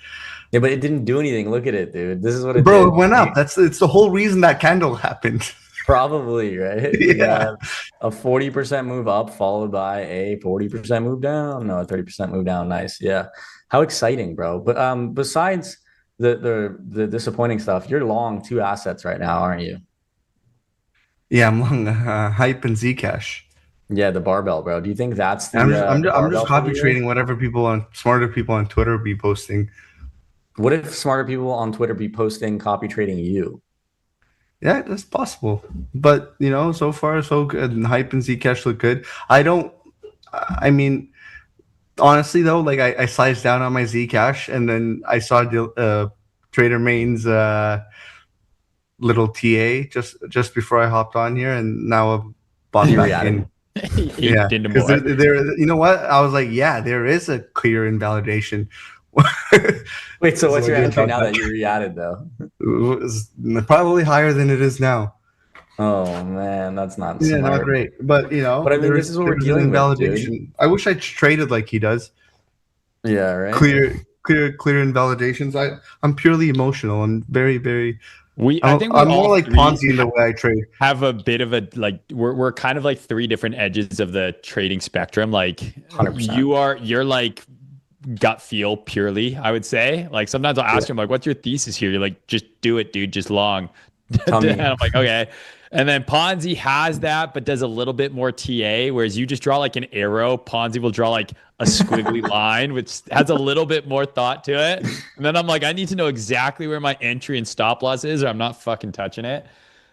Yeah, but it didn't do anything. Look at it, dude. This is what it did. It went up. It's the whole reason that candle happened. Probably, right? Yeah. A 40% move up followed by a 40% move down. No, a 30% move down. Nice. Yeah. How exciting, bro. But besides the disappointing stuff, you're long 2 assets right now, aren't you? Yeah, I'm long Hype and Zcash. Yeah, the barbell, bro. Do you think that's the I'm just copy trading whatever smarter people on Twitter be posting. What if smarter people on Twitter be posting copy trading you? Yeah, that's possible. But so far so good. And Hype and Zcash look good. I mean, honestly though, like I sized down on my Zcash and then I saw Trader Mayne's little TA just before I hopped on here, and now I've bought back in. Yeah, because there, you know what? I was like, yeah, there is a clear invalidation. Wait, so what's your entry now that you re-added though? It was probably higher than it is now. Oh man, that's not smart. Not great. But but I mean, this is what we're dealing with, dude. I wish I traded like he does. Yeah, right. Clear invalidations. I'm purely emotional. I'm very, very. I think I'm more like Ponzi in the way I trade. Have a bit of a we're kind of like 3 different edges of the trading spectrum. Like 100%. you're like gut feel purely, I would say. Like sometimes I'll ask him like, what's your thesis here? You're like, just do it, dude, just long. Tell me. And I'm like, okay. And then Ponzi has that, but does a little bit more TA, whereas you just draw like an arrow. Ponzi will draw like a squiggly line, which has a little bit more thought to it. And then I'm like, I need to know exactly where my entry and stop loss is, or I'm not fucking touching it.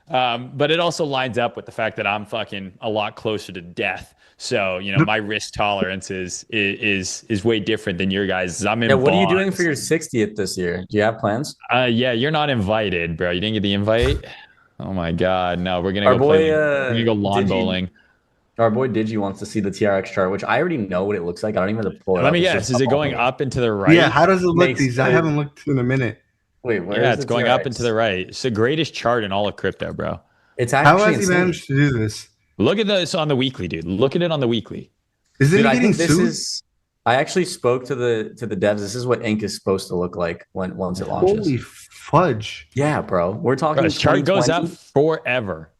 But it also lines up with the fact that I'm fucking a lot closer to death. So, you know, my risk tolerance is way different than your guys'. I'm in What are you doing bonds. for your 60th this year? Do you have plans? Yeah, you're not invited, bro. You didn't get the invite? Oh my God. No, we're gonna Our go boy, play. We're gonna go lawn Digi- bowling. Our boy Digi wants to see the TRX chart, which I already know what it looks like. I don't even have to pull it Let up. me It's guess, just is it up on going the- up and to the right? Yeah, how does it look? Makes These I it- haven't looked in a minute. Wait, where Yeah, is it's the going TRX? up and to the right. It's the greatest chart in all of crypto, bro. It's How actually has he insane. managed to do this? Look at this on the weekly, dude. Look at it on the weekly. Isn't Dude, he I getting think this sued? is. I actually spoke to the devs. This is what ink is supposed to look like once it launches. Holy fudge! Yeah, bro. We're talking Bro, this chart goes up 2020. forever.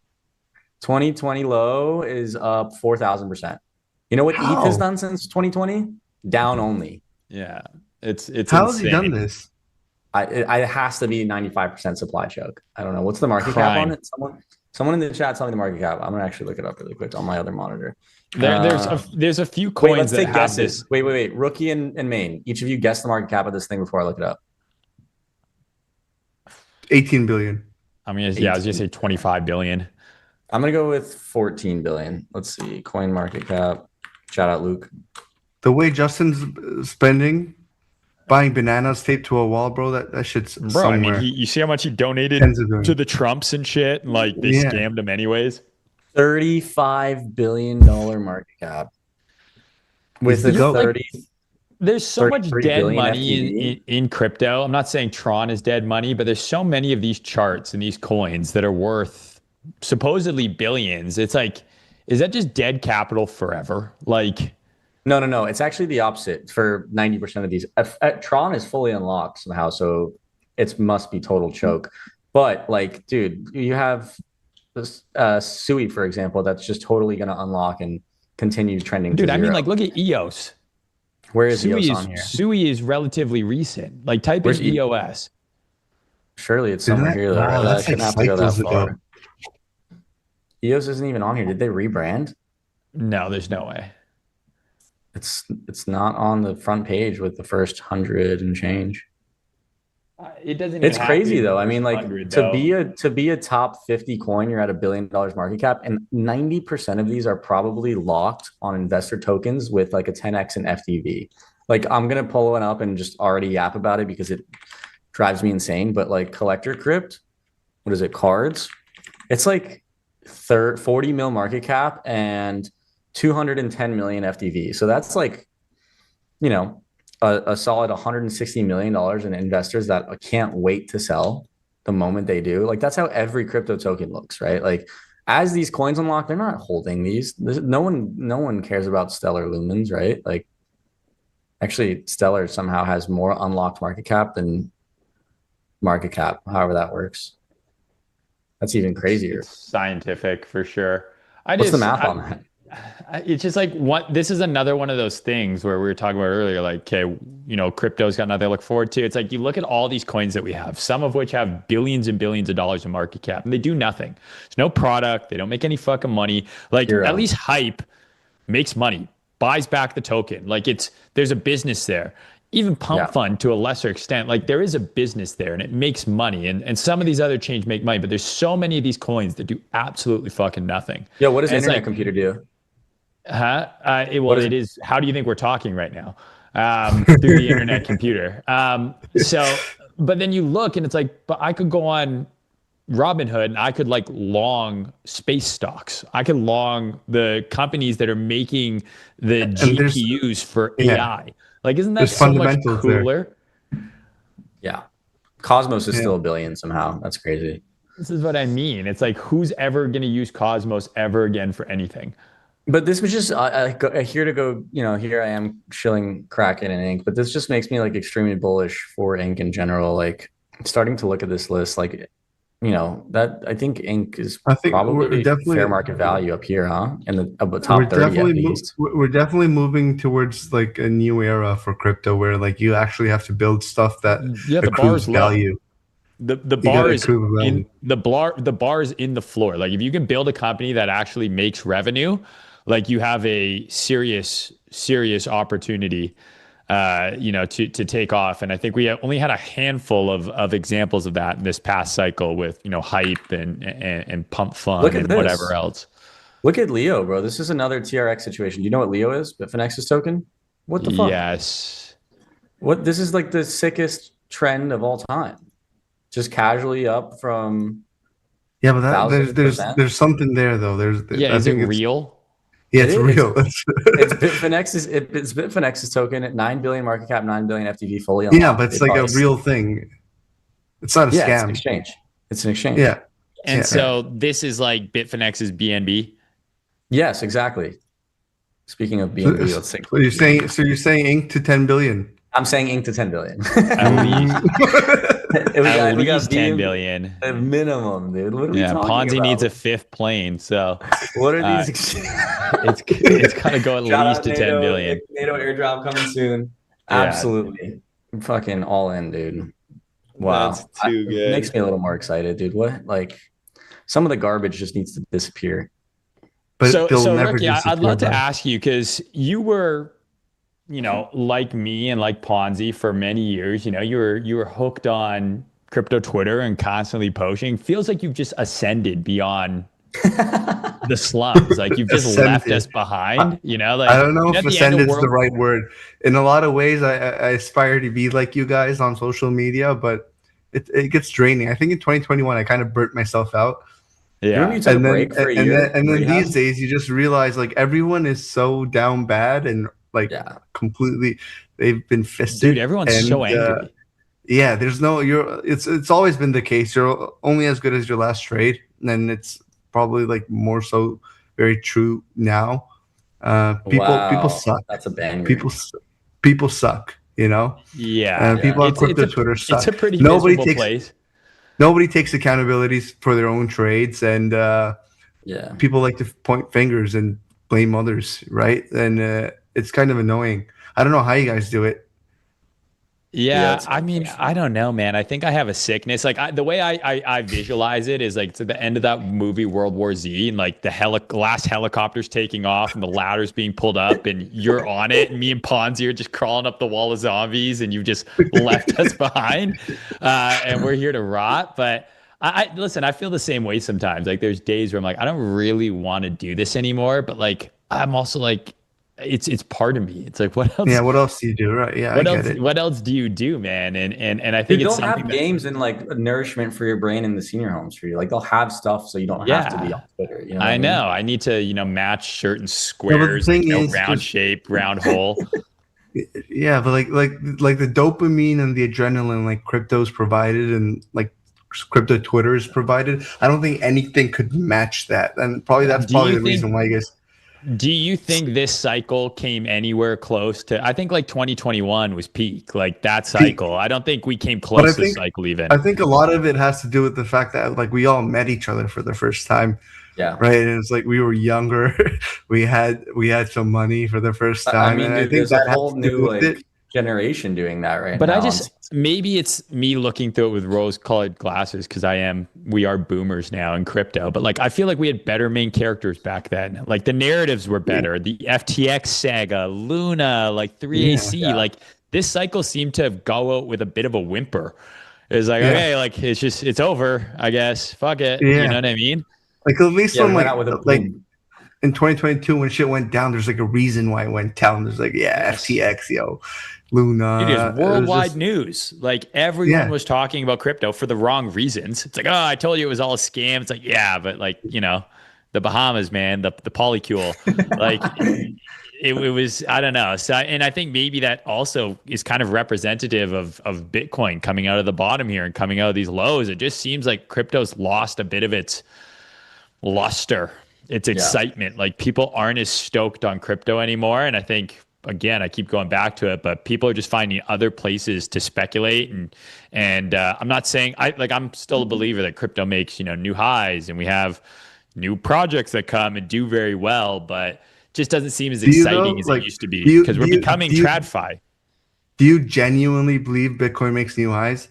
2020 low is up 4,000%. You know what ETH has How? done since 2020? Down only. Yeah, it's How has insane. he done this? It has to be 95% supply choke. I don't know. What's the market cap Crime. on it? Someone in the chat tell me the market cap. I'm gonna actually look it up really quick on my other monitor. There's a few Wait, coins let's that take have guesses. this. Wait. Rookie and Mayne. Each of you guess the market cap of this thing before I look it up. 18 billion. I mean, yeah, I was gonna say 25 billion. I'm gonna go with 14 billion. Let's see. Coin market cap. Shout out Luke. The way Justin's spending, buying bananas taped to a wall, bro. That shit's Bro, somewhere. I mean, you see how much he donated Tens of billions. to the Trumps and shit, and like they Yeah. scammed him anyways. $35 billion market cap. With the a GOAT. 30. There's so much 33 dead billion money FTV. in crypto. I'm not saying Tron is dead money, but there's so many of these charts and these coins that are worth supposedly billions. It's like, is that just dead capital forever? Like, No. It's actually the opposite for 90% of these. Tron is fully unlocked somehow, so it must be total choke. But like, dude, you have this Sui, for example, that's just totally going to unlock and continue trending. dude, to I mean, zero. like, look at EOS. Where is Sui EOS on here? Sui is relatively recent. Like, type Where's in EOS. Surely it's Isn't somewhere that- here though. wow, I that's shouldn't like have to go that cycles far. ago. EOS isn't even on here. Did they rebrand? No, there's no way. It's not on the front page with the first 100 and change. It doesn't. It's even have to crazy be though. the I mean, first like 100, to though. be a top 50 coin, you're at $1 billion market cap, and 90% of these are probably locked on investor tokens with like a 10x in FTV. Like I'm gonna pull one up and just already yap about it because it drives me insane. But like collector crypt, what is it? Cards. It's like 40 mil market cap and 210 million FTV. So that's like, you know, a solid $160 million in investors that can't wait to sell the moment they do. Like that's how every crypto token looks, right? Like as these coins unlock, they're not holding these. No one cares about Stellar Lumens, right? Like actually Stellar somehow has more unlocked market cap than market cap, however that works. That's even crazier. It's scientific for sure. What's the math on that? It's just like this is another one of those things where we were talking about earlier, like, okay, you know, crypto's got nothing to look forward to. It's like you look at all these coins that we have, some of which have billions and billions of dollars in market cap, and they do nothing. There's no product, they don't make any fucking money. Like Zero. at least Hype makes money, buys back the token. Like there's a business there. Even Pump Fund to a lesser extent, like there is a business there and it makes money. And some of these other chains make money, but there's so many of these coins that do absolutely fucking nothing. Yo, what does And it's Internet like, Computer do? Huh? What is It is. How do you think we're talking right now? Through the internet computer. But then you look and it's like, but I could go on Robinhood and I could like long space stocks. I could long the companies that are making the GPUs for AI. Like, isn't that there's so much fundamentals there. cooler? Yeah. Cosmos is still $1 billion somehow. That's crazy. This is what I mean. It's like, who's ever going to use Cosmos ever again for anything? But this was just here to go, you know, here I am shilling Kraken and Ink, but this just makes me like extremely bullish for Ink in general. Like starting to look at this list, like that I think Inc is I think we're probably definitely fair market value up here, huh? In the we're top 30 at definitely least. we're definitely moving towards like a new era for crypto where like you actually have to build stuff that Yeah, the bar accrues is low. value. The You got bar to is accrue value. in the bar is in the floor. Like if you can build a company that actually makes revenue, like you have a serious opportunity to take off. And I think we only had a handful of examples of that in this past cycle with, hype and pump fun Look at and this. whatever else. Look at Leo, bro. This is another TRX situation. Do you know what Leo is? Bitfinex's token? What the fuck? Yes. What? This is like the sickest trend of all time. Just casually up from Yeah, but there's 1,000%. there's something there though. Yeah, I is it think real? yeah, It it's is. real. It's Bitfinex's token at 9 billion market cap, 9 billion FTV fully Yeah, unlocked. but it's like a real thing. It's not a Yeah, it's an scam. exchange. It's an exchange. Yeah. And Yeah. so this is like Bitfinex's BNB. Yes, exactly. Speaking of So, BNB, let's think. so you're saying Inc to 10 billion. I'm saying Inc to 10 billion. At least. we got 10 BNB billion. at minimum, dude. What are we Yeah, talking Ponzi about? needs a fifth plane. So What are uh, these? it's got to go at Shout least out to 10 billion. NATO airdrop coming soon. Yeah. Absolutely. I'm fucking all in, dude. Wow. That's too It good. makes me a little more excited, dude. What? Like, some of the garbage just needs to disappear. But So they'll never Ricky, I'd disappear, love to bro. ask you because you were, like me and like Ponzi for many years. You were hooked on crypto Twitter and constantly posting. Feels like you've just ascended beyond the slums. Like you've just left Ascended. us behind. Like I don't know if at the end of ascended is the world. right word. In a lot of ways, I aspire to be like you guys on social media, but it gets draining. I think in 2021, I kind of burnt myself out. Remember Yeah. you took a And then break for a and year? then Rehab? these days, you just realize like everyone is so down bad and like Yeah. completely they've been fisted. Dude, everyone's and, so angry. Yeah, there's no it's always been the case. You're only as good as your last trade, and it's probably like more so very true now. People Wow. suck. That's a banger. People suck, Yeah. people on It's crypto a Twitter suck. it's a pretty Nobody miserable takes place. nobody takes accountability for their own trades, and Yeah. people like to point fingers and blame others, right? And it's kind of annoying. I don't know how you guys do it. Yeah, it's I mean, I don't know, man. I think I have a sickness. Like the way I visualize it is like to the end of that movie World War Z, and like the last helicopter's taking off and the ladder's being pulled up, and you're on it, and me and Ponzi are just crawling up the wall of zombies, and you've just left us behind, and we're here to rot. But I listen. I feel the same way sometimes. Like there's days where I'm like, I don't really want to do this anymore, but like I'm also like, it's part of me. It's like, what else? Yeah, what else do you do, right? Yeah, I get it. What else do you do, man? And I They think it's don't have something games and like nourishment for your brain in the senior homes for you. Like they'll have stuff so you don't have to be on Twitter. You know what I mean? know. I need to, match certain squares, thing like, is round just- shape, round hole. Yeah, but like the dopamine and the adrenaline like crypto's provided and like crypto Twitter is provided. I don't think anything could match that, and that's Do probably you the think- reason why you guys. Do you think this cycle came anywhere close to? I think like 2021 was peak, like that cycle. I don't think we came close to the think- cycle even. I think a lot of it has to do with the fact that like we all met each other for the first time, Yeah. right? And it's like we were younger, we had some money for the first time. I mean, and dude, I think there's that a has whole to do new with it. generation doing that right But now. maybe it's me looking through it with rose-colored glasses because we are boomers now in crypto. But like, I feel like we had better main characters back then. Like the narratives were better. The FTX saga, Luna, like 3AC, like this cycle seemed to go out with a bit of a whimper. It's like, okay, like it's over, I guess. Fuck it. Yeah. You know what I mean? Like at least Yeah, on we like went out with a like boom. in 2022 when shit went down, there's like a reason why it went down. There's like FTX, Luna. It is was worldwide just- news. Like everyone Yeah. was talking about crypto for the wrong reasons. It's like, oh, I told you it was all a scam. It's like, yeah, but like, the Bahamas, man, the polycule, like it was, I don't know. So, and I think maybe that also is kind of representative of Bitcoin coming out of the bottom here and coming out of these lows. It just seems like crypto's lost a bit of its luster, its excitement. Like people aren't as stoked on crypto anymore. And I think again, I keep going back to it, but people are just finding other places to speculate. And I'm not saying I'm still a believer that crypto makes, new highs, and we have new projects that come and do very well, but just doesn't seem as exciting as it used to be because we're becoming TradFi. Do you genuinely believe Bitcoin makes new highs?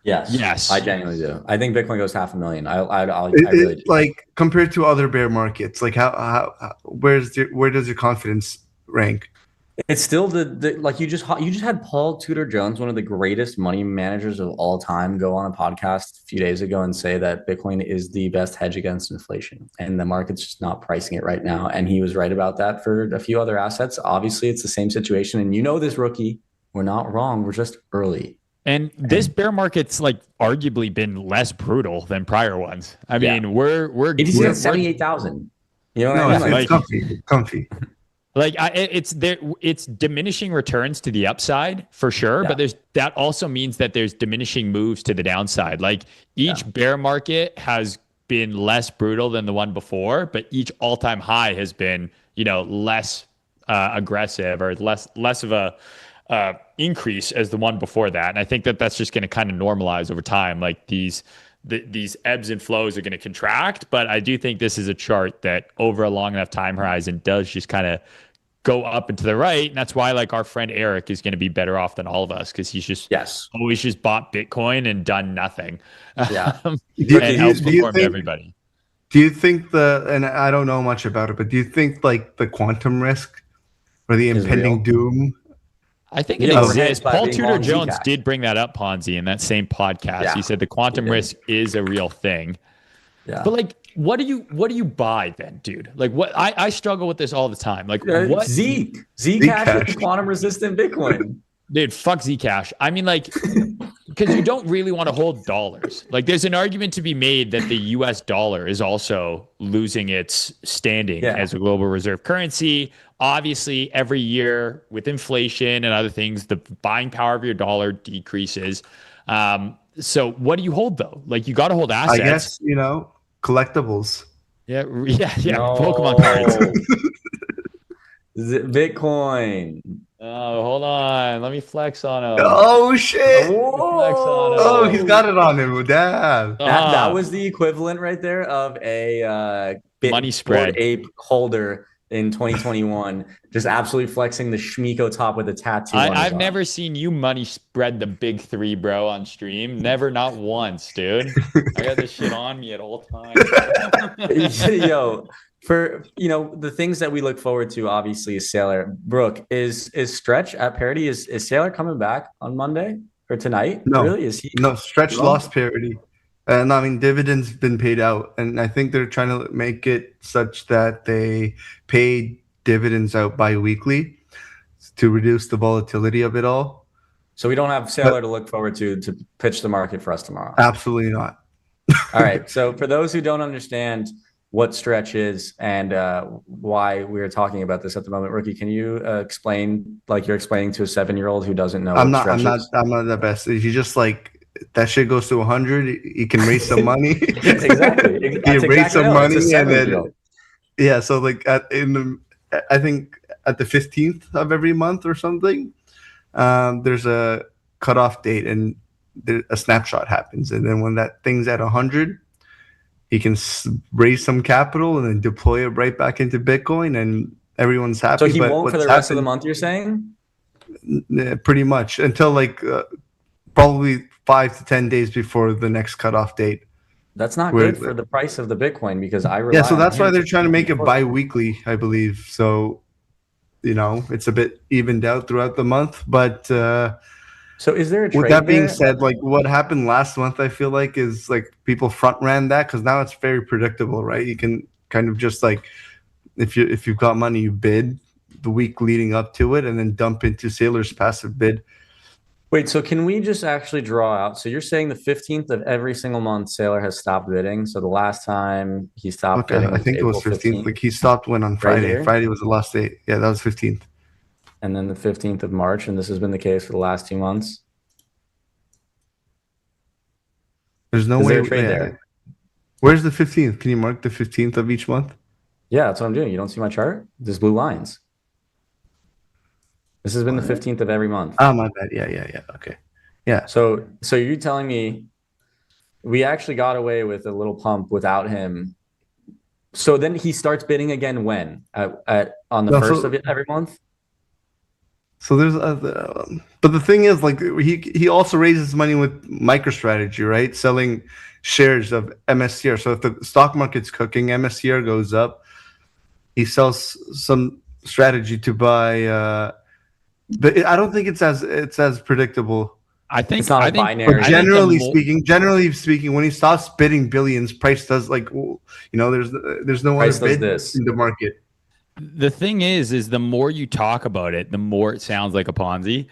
Yes, I genuinely do. I think Bitcoin goes 500,000. I really do. Like compared to other bear markets, like where does your confidence rank? It's still the like you just had Paul Tudor Jones, one of the greatest money managers of all time, go on a podcast a few days ago and say that Bitcoin is the best hedge against inflation, and the market's just not pricing it right now. And he was right about that for a few other assets. Obviously, it's the same situation, and this, rookie, we're not wrong. We're just early. And this bear market's arguably been less brutal than prior ones. I mean, we're at 78,000. You know what I mean? It's comfy. It's diminishing returns to the upside for sure, but that also means that there's diminishing moves to the downside. Like each bear market has been less brutal than the one before, but each all-time high has been, less aggressive or less of a increase as the one before that. And I think that that's just going to kind of normalize over time. Like these ebbs and flows are going to contract, but I do think this is a chart that over a long enough time horizon does just kind of go up and to the right. And that's why our friend Eric is going to be better off than all of us, because he's just always just bought Bitcoin and done nothing. Yeah. And outperformed everybody. Do you think and I don't know much about it, but do you think the quantum risk or the impending doom? I think it exists. Paul Tudor Jones did bring that up, Ponzi, in that same podcast. Yeah. He said the quantum risk is a real thing. Yeah. But what do you buy then, dude? What I struggle with this all the time. What Zcash is quantum resistant Bitcoin. Dude, fuck Zcash. I mean, because you don't really want to hold dollars. There's an argument to be made that the US dollar is also losing its standing as a global reserve currency. Obviously, every year with inflation and other things, the buying power of your dollar decreases. So what do you hold though? You got to hold assets. I guess, collectibles. Yeah. No. Pokemon cards. Bitcoin. Oh, hold on. Let me flex on him. Oh, shit. Oh, he's got it on him. Damn. That was the equivalent right there of a money spread ape holder in 2021, just absolutely flexing the Schmiko top with a tattoo. I've never seen you money spread the big three, bro, on stream. Never, not once, dude. I got this shit on me at all times. Yo, for the things that we look forward to, obviously, is Sailor. Brooke, is Stretch at parity? Is Sailor coming back on Monday or tonight? No, really? Is he? No, Stretch lost parity. And I mean, dividends been paid out, and I think they're trying to make it such that they pay dividends out bi-weekly to reduce the volatility of it all. So we don't have Sailor to look forward to pitch the market for us tomorrow. Absolutely not. All right. So for those who don't understand what Stretch is and why we're talking about this at the moment, Rookie, can you explain, you're explaining to a 7-year-old who doesn't know? I'm not the best. You just that shit goes to 100. You can raise some money. Exactly. You raise some money, and then so I think at the 15th of every month or something, there's a cutoff date, and a snapshot happens, and then when that thing's at 100, he can raise some capital and then deploy it right back into Bitcoin, and everyone's happy. So he won't for the rest of the month, you're saying? Pretty much until probably 5 to 10 days before the next cutoff date. That's not good for the price of the Bitcoin, because I rely so that's why they're trying to make it bi-weekly, I believe. So, it's a bit evened out throughout the month. But so is there a trade with that being said, what happened last month, I feel is people front ran that, because now it's very predictable, right? You can kind of just if you've got money, you bid the week leading up to it and then dump into Sailor's passive bid. Wait, so can we just actually draw out? So you're saying the 15th of every single month, Sailor has stopped bidding. So the last time he stopped bidding, I think it was 15th. He stopped on Friday. Right, Friday was the last day. Yeah, that was 15th. And then the 15th of March, and this has been the case for the last 2 months. There's no way there. Where's the 15th? Can you mark the 15th of each month? Yeah, that's what I'm doing. You don't see my chart? There's blue lines. This has been the 15th of every month. Oh, my bad. Yeah. Okay. Yeah. So you're telling me we actually got away with a little pump without him. So then he starts bidding again when? On the No, first so- of every month? So there's, but the thing is, like, he also raises money with MicroStrategy, right? Selling shares of MSCR. So if the stock market's cooking, MSCR goes up. He sells some strategy to buy. But I don't think it's as predictable. I think It's not a I think, binary. But I think generally speaking, when he stops bidding billions, price does there's no Price other does bid this. in the market. the thing is the more you talk about it, the more it sounds like a Ponzi.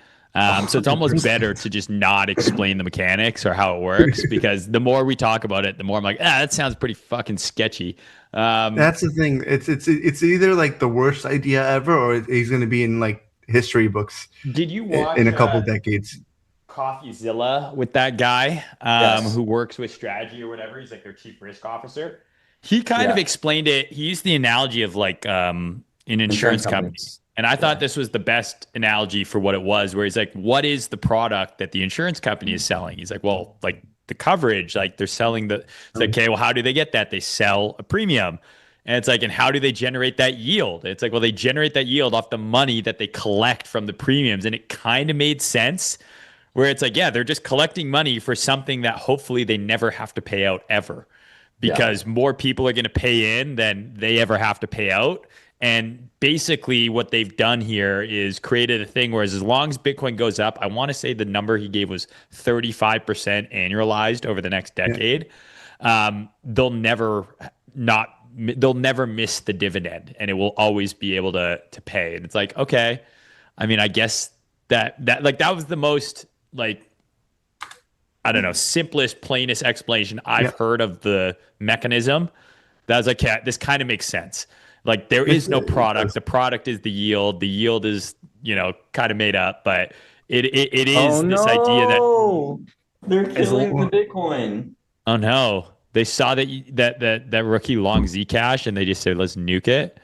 So it's almost 100%. better to just not explain the mechanics or how it works, because the more we talk about it, the more I'm like, that sounds pretty fucking sketchy. That's the thing. It's either like the worst idea ever, or he's going to be in like history books Did you watch in a couple decades. CoffeeZilla with that guy Yes. who works with strategy or whatever? He's like their chief risk officer. He kind of Yeah. explained it. He used the analogy of like an insurance company. companies. And I thought this was the best analogy for what it was, where he's like, what is the product that the insurance company is selling? He's like, well, like the coverage, like they're selling it's like, okay, well, how do they get that? They sell a premium. And it's like, and how do they generate that yield? It's like, well, they generate that yield off the money that they collect from the premiums. And it kind of made sense, where it's like, yeah, they're just collecting money for something that hopefully they never have to pay out ever, because more people are going to pay in than they ever have to pay out. And basically what they've done here is created a thing where as long as Bitcoin goes up, I want to say the number he gave was 35% annualized over the next decade. They'll never miss the dividend, and it will always be able to pay. And it's like, okay, I mean, I guess that was the most, like, I don't know, simplest, plainest explanation I've heard of the mechanism. That was like, yeah, this kind of makes sense. Like, there is no product. The product is the yield. The yield is, kind of made up, but it is this idea that they're killing the Bitcoin. oh no, they saw that rookie long Zcash and they just said, let's nuke it.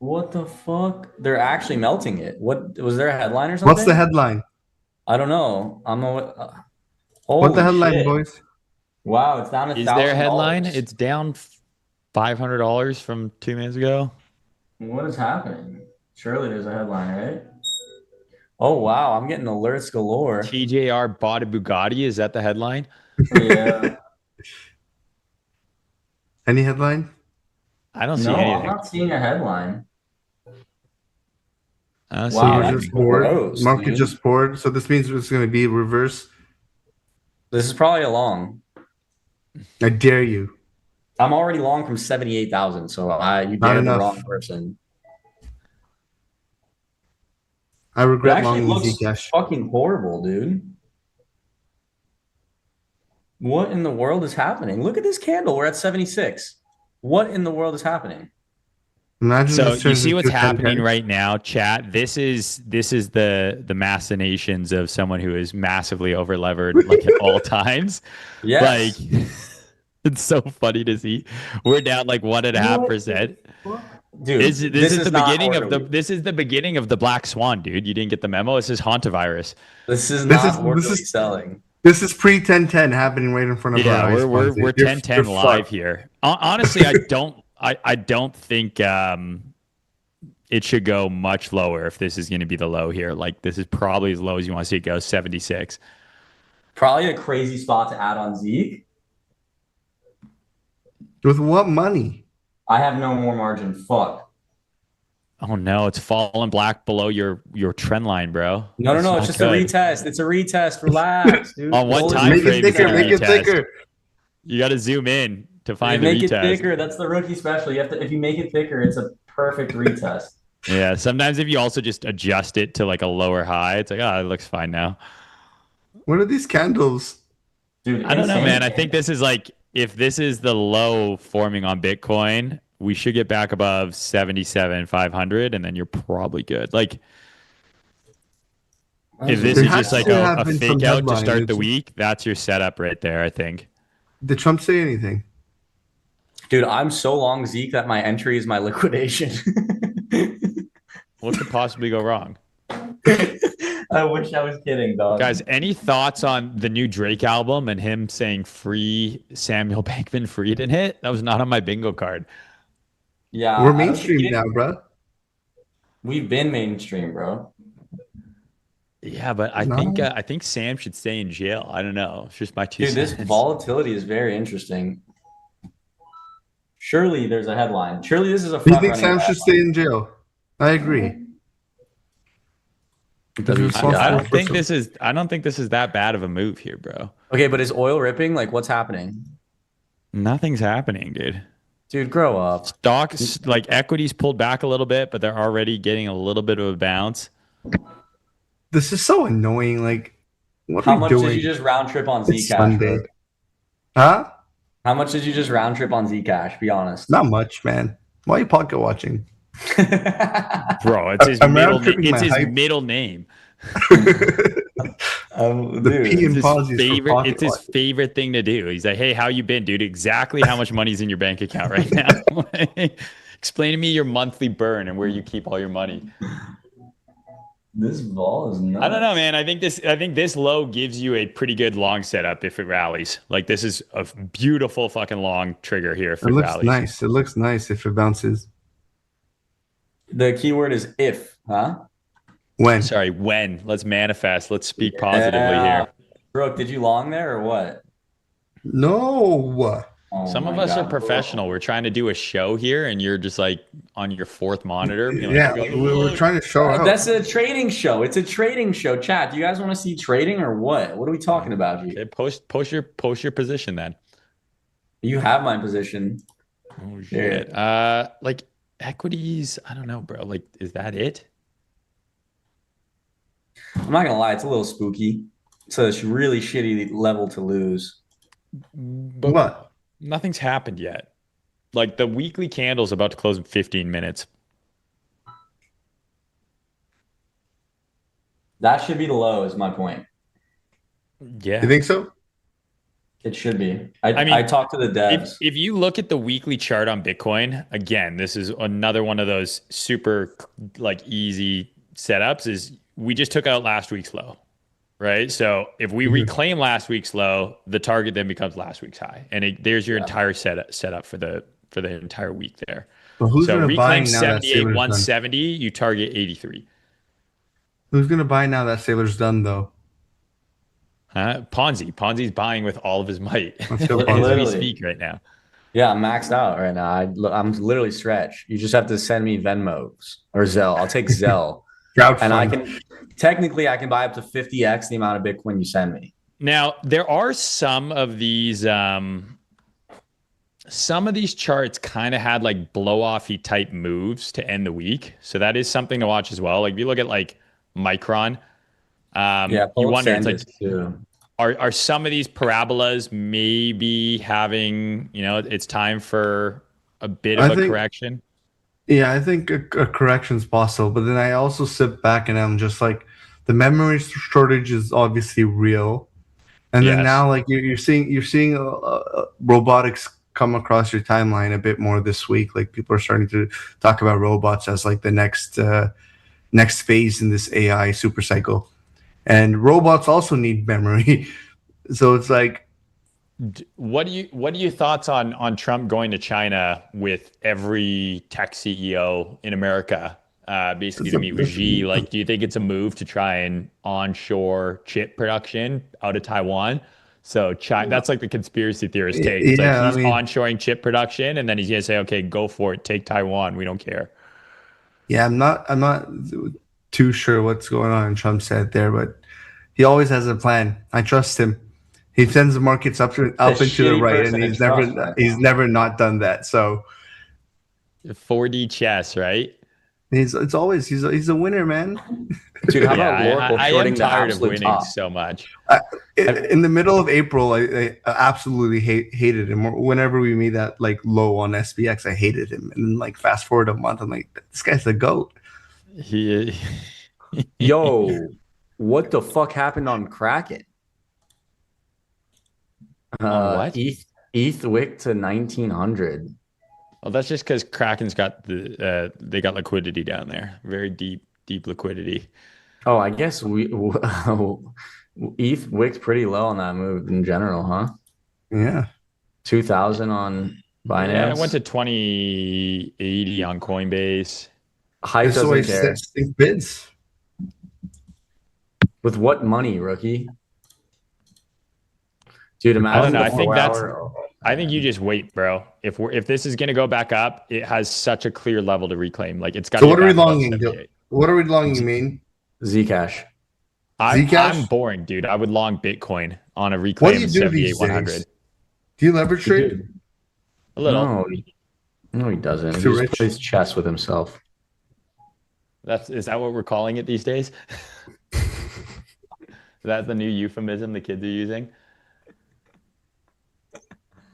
What the fuck? They're actually melting it. What was there a headline or something? What's the headline? I don't know. What the headline, shit. boys? Wow, it's down Is there a headline? $1,000. It's down $500 from 2 minutes ago. What is happening? Surely there's a headline, right? Oh wow, I'm getting alerts galore. TJR bought a Bugatti. Is that the headline? Yeah. Any headline? I don't see No, I'm anything. not seeing a headline. I don't see Wow, anything. that's Just poured. gross, Market dude. just poured. So this means it's going to be reverse. This is probably a long. I dare you. I'm already long from 78,000, so you Not dared the enough. wrong person. I It regret actually long looks Zcash. fucking horrible, dude. What in the world is happening? Look at this candle. We're at 76. What in the world is happening? Imagine So this you turns see what's into a happening 10-10. right now, chat. This is the machinations of someone who is massively over levered, like at all times. Yes. Like, it's so funny to see. We're down like 1.5%. Dude, This is the not beginning of orderly. this is the beginning of the black swan, dude. You didn't get the memo. This is hantavirus. This is This not is- orderly this is- selling. This is pre 10-10 happening right in front of our Yeah, eyes. we're Ponzi. 10-10 You're live fucked. here. Honestly, I don't think it should go much lower if this is going to be the low here. Like, this is probably as low as you want to see it go, 76. Probably a crazy spot to add on Zeke. With what money? I have no more margin. Fuck. Oh no, it's falling black below your trend line, bro. No, That's it's not just good. a retest. It's a retest. Relax, dude. On what Roll it time Make frame it is thicker. the Make it retest? thicker. You got to zoom in to find make the it retest. thicker. That's the rookie special. You have to. If you make it thicker, it's a perfect retest. Yeah, sometimes if you also just adjust it to like a lower high, it's like, oh, it looks fine now. What are these candles? Dude, I don't know, insane. man. I think this is like, if this is the low forming on Bitcoin, we should get back above 77,500, and then you're probably good. Like, if this There is has just like to a have been some fake out to headline. start the It's- week, that's your setup right there, I think. Did Trump say anything? Dude, I'm so long Zeke that my entry is my liquidation. What could possibly go wrong? I wish I was kidding, dog. Guys, any thoughts on the new Drake album and him saying free Samuel Bankman-Fried in it? That was not on my bingo card. Yeah, We're I don't think mainstream now, bro. we've been mainstream, bro. Yeah, but I think Sam should stay in jail. I don't know. It's just my two Dude, this cents. volatility is very interesting. Surely there's a headline. Surely this is a Do you front think running Sam should stay in jail? I agree. I don't think this is that bad of a move here, bro. Okay, but is oil ripping? Like, what's happening? Nothing's happening, dude. Dude, grow up. Stocks, like equities pulled back a little bit, but they're already getting a little bit of a bounce. This is so annoying. Like, what How are we much doing? did you just round trip on It's Zcash? Sunday. Bro? Huh? How much did you just round trip on Zcash? Be honest. Not much, man. Why are you pocket watching? Bro, it's his I'm middle round-tripping name. my It's his hype. middle name. The P in It's Ponzi his is for favorite, pocket it's his watching. favorite thing to do. He's like, hey, how you been, dude? Exactly how much money's in your bank account right now. Explain to me your monthly burn and where you keep all your money. This vol is nuts. I don't know, man. I think this low gives you a pretty good long setup if it rallies. Like this is a beautiful fucking long trigger here if It it looks rallies. nice. It looks nice if it bounces. The keyword is if, huh? When? Sorry, when? Let's manifest. Let's speak positively here. Brooke, did you long there or what? No. Oh Some of my us are God, professional. bro. We're trying to do a show here, and you're just like on your fourth monitor. being like, Yeah, "Go, we're look." trying to show out. That's a trading show. It's a trading show. Chat, do you guys want to see trading or what? What are we talking about here? Okay, post your position then. You have my position. Oh Yeah. shit. Like equities. I don't know, bro. Like, is that it? I'm not gonna lie, it's a little spooky. It's a really shitty level to lose. But What? nothing's happened yet. Like the weekly candle's about to close in 15 minutes. That should be the low, is my point. Yeah. You think so? It should be. I mean, I talked to the devs. If you look at the weekly chart on Bitcoin, again, this is another one of those super like easy setups. Is we just took out last week's low, right? So if we reclaim last week's low, the target then becomes last week's high, and there's your entire setup for the entire week there. But who's So going to buy reclaim now that 78, Sailor's done? 170, you target 83. Who's going to buy now that Sailor's done, though? Ponzi's buying with all of his might Let's go, as we Literally. speak right now. Yeah, I'm maxed out right now. I'm literally stretched. You just have to send me Venmos or Zelle. I'll take Zelle. And I can buy up to 50x the amount of Bitcoin you send me. Now, there are some of these charts kind of had like blow-offy type moves to end the week. So that is something to watch as well. Like if you look at like Micron, you wonder, it's like, too. are some of these parabolas maybe having, it's time for a bit of a correction? Yeah, I think a correction's possible, but then I also sit back and I'm just like, the memory shortage is obviously real, and then now like you're seeing robotics come across your timeline a bit more this week. Like people are starting to talk about robots as like the next phase in this AI super cycle, and robots also need memory, so it's like. What are your thoughts on Trump going to China with every tech CEO in America, basically to meet with Xi? Like, do you think it's a move to try and onshore chip production out of Taiwan? So China, that's like the conspiracy theorist take. It's like he's onshoring chip production, and then he's gonna say, "Okay, go for it, take Taiwan. We don't care." Yeah, I'm not too sure what's going on in Trump's head there, but he always has a plan. I trust him. He sends the markets up and to the right, and he's never not done that. So 4D chess, right? He's a winner, man. Dude, how about Oracle I shorting am the tired of absolute winning top? so much. In the middle of April, I absolutely hated him. Whenever we made that like low on SPX, I hated him. And then, like fast forward a month, I'm like, this guy's the GOAT. Yo, what the fuck happened on Kraken? What? ETH wick to 1900. Well, that's just because Kraken's got they got liquidity down there, very deep liquidity. Oh, I guess ETH wicked pretty low on that move in general, huh? Yeah. 2,000 on Yeah, it went Binance. to 2080 on Coinbase. Hype That's the way doesn't care. sync bids. With what money, rookie? Dude, I don't imagine know. the I think 4 hour. I think you just wait, bro. If this is gonna go back up, it has such a clear level to reclaim. Like it's got to So get what are we back above longing? 78. What are we longing, Maine? Zcash. I'm Zcash? boring, dude. I would long Bitcoin on a What do reclaim you of do 78 these 100. days? Do you leverage trade? Dude, A little. no, he doesn't. He Too just rich. plays chess with himself. Is that what we're calling it these days? That's the new euphemism the kids are using.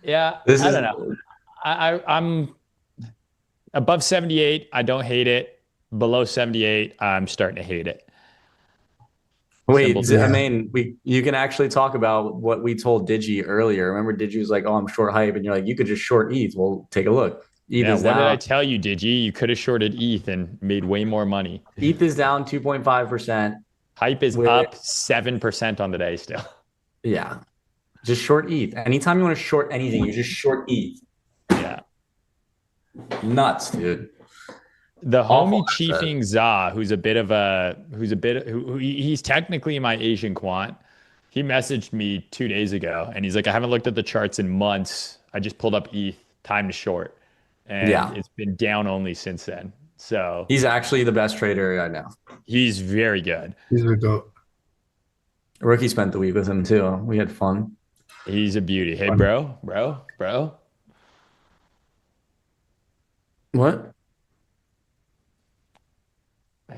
Yeah, This I is don't know. I'm above 78. I don't hate it. Below 78, I'm starting to hate it. wait. Simple. I Yeah. mean, you can actually talk about what we told Digi earlier. Remember, Digi was like, "Oh, I'm short hype," and you're like, "You could just short ETH." Well, take a look. ETH Yeah, is what did I down. tell you, Digi? You could have shorted ETH and made way more money. ETH is down 2.5%. Hype is With up 7% on the day still. yeah, just short ETH. Anytime you want to short anything, you just short ETH. Yeah. Nuts, dude. The Awful homie asset. Chiefing Za, he's technically my Asian quant. He messaged me 2 days ago and he's like, I haven't looked at the charts in months. I just pulled up ETH, time to short. And Yeah, it's been down only since then. So he's actually the best trader I know. he's very good. He's a goat. Rookie spent the week with him too. We had fun. He's a beauty. Hey, bro. What?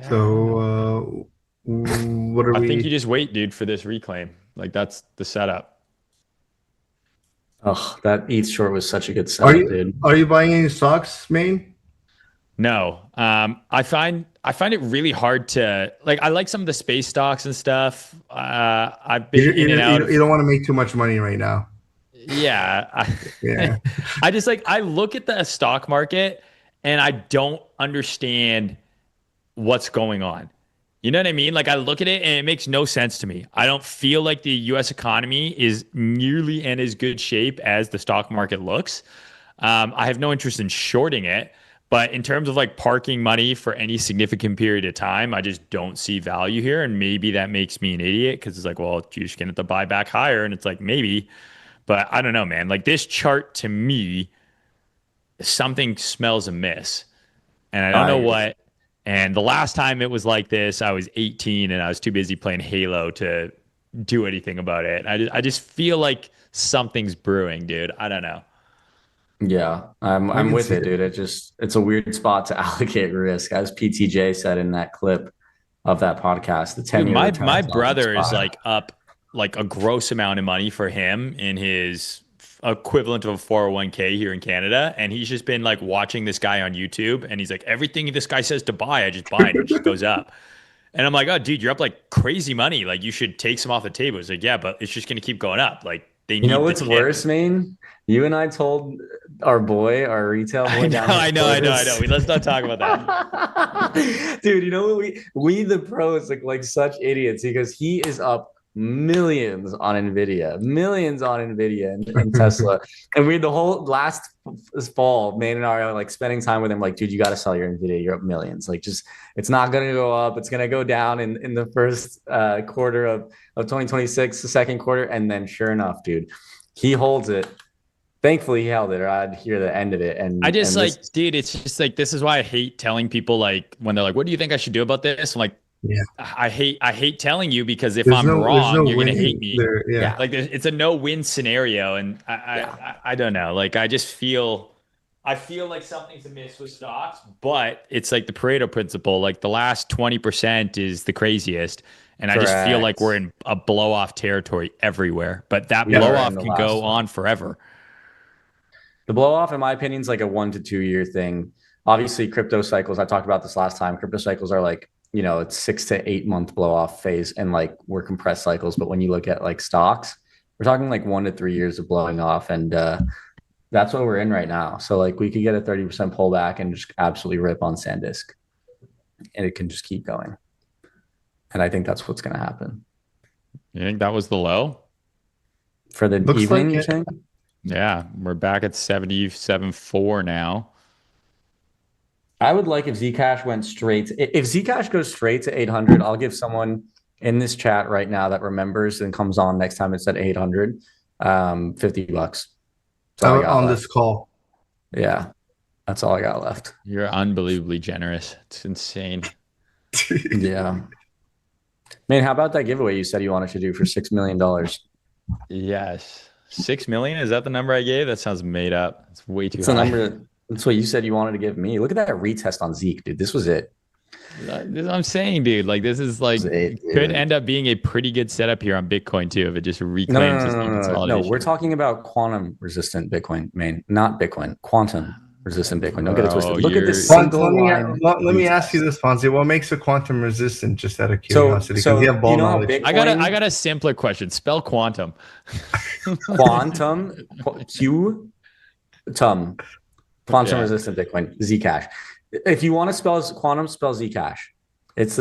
So what are I we? think you just wait, dude, for this reclaim. Like that's the setup. Oh, that ETH short was such a good Are setup, you dude. are you buying any stocks, Maine? No, I find it really hard to like. I like some of the space stocks and stuff. I've been in and out of. You don't want to make too much money right now. Yeah, Yeah. I just like I look at the stock market and I don't understand what's going on. You know what I mean? Like I look at it and it makes no sense to me. I don't feel like the U.S. economy is nearly in as good shape as the stock market looks. I have no interest in shorting it, but in terms of like parking money for any significant period of time, I just don't see value here. And maybe that makes me an idiot because it's like, well, you're just going to buy back higher. And it's like, maybe, but I don't know, man. Like this chart to me, something smells amiss. And I don't know what. And the last time it was like this, I was 18 and I was too busy playing Halo to do anything about it. I just feel like something's brewing, dude. I don't know. Yeah, I I'm can with see it, dude. It's a weird spot to allocate risk, as PTJ said in that clip of that podcast. The 10 Dude, year my returns on that brother is spot. like up like a gross amount of money for him in his equivalent of a 401k here in Canada. And he's just been like watching this guy on YouTube and he's like, everything this guy says to buy, I just buy and it just goes up. And I'm like, oh, dude, you're up like crazy money. Like you should take some off the table. He's like, yeah, but it's just going to keep going up. Like they You know need the what's tip. worse, Mayne? You and I told our retail boy down I know. Clovis. Let's not talk about that. Dude, you know what we the pros look like such idiots because he is up millions on Nvidia and Tesla. And we the whole last fall, Mayne and I are like spending time with him, like, dude, you got to sell your Nvidia. You're up millions. Like, just it's not gonna go up. It's gonna go down in the first quarter of 2026, the second quarter, and then sure enough, dude, he holds it. Thankfully, he held it, or I'd hear the end of it. I just and like, dude, it's just like this is why I hate telling people like when they're like, "What do you think I should do about this?" I'm like, Yeah. I hate telling you because if There's I'm no wrong, you're gonna winning hate me. there. Yeah. Like it's a no-win scenario, and I don't know. Like I feel like something's amiss with stocks, but it's like the Pareto principle. Like the last 20% is the craziest, and I just feel like Correct. we're in a blow-off territory everywhere. But that We are blow-off in the can last go one. on forever. The blow off, in my opinion, is like a 1 to 2 year thing. Obviously, crypto cycles, I talked about this last time. Crypto cycles are like, it's 6 to 8 month blow off phase and like we're compressed cycles. But when you look at like stocks, we're talking like 1 to 3 years of blowing off. And that's what we're in right now. So like we could get a 30% pullback and just absolutely rip on SanDisk. And it can just keep going. And I think that's what's going to happen. You think that was the low? For the Looks evening, like you're it. saying? Yeah, we're back at 77.4 now. I would like if Zcash went straight. If Zcash goes straight to 800, I'll give someone in this chat right now that remembers and comes on next time it's at 800, $50. That's all I got On left. this call. Yeah, that's all I got left. You're unbelievably generous. It's insane. Yeah. Man, how about that giveaway you said you wanted to do for $6 million? Yes. 6 million? Is that the number I gave? That sounds made up. It's way too It's the high. number. That's what you said you wanted to give me. Look at that retest on Zeke, dude. This was it. This is what I'm saying, dude. Like, this is like, It, could dude. end up being a pretty good setup here on Bitcoin too, if it just No, reclaims this consolidation. no. We're talking about quantum resistant Bitcoin, Mayne, not Bitcoin. Quantum resistant Bitcoin. Don't get it Bro, twisted. Look at this you're- single line. Let me ask you retest. this, Ponzi. What makes a quantum resistant? Just out of So, curiosity, because you have ball you know how knowledge. I got a simpler question. Spell quantum. quantum quantum Yeah. resistant Bitcoin, Zcash. If you want to spell quantum, spell Zcash. It's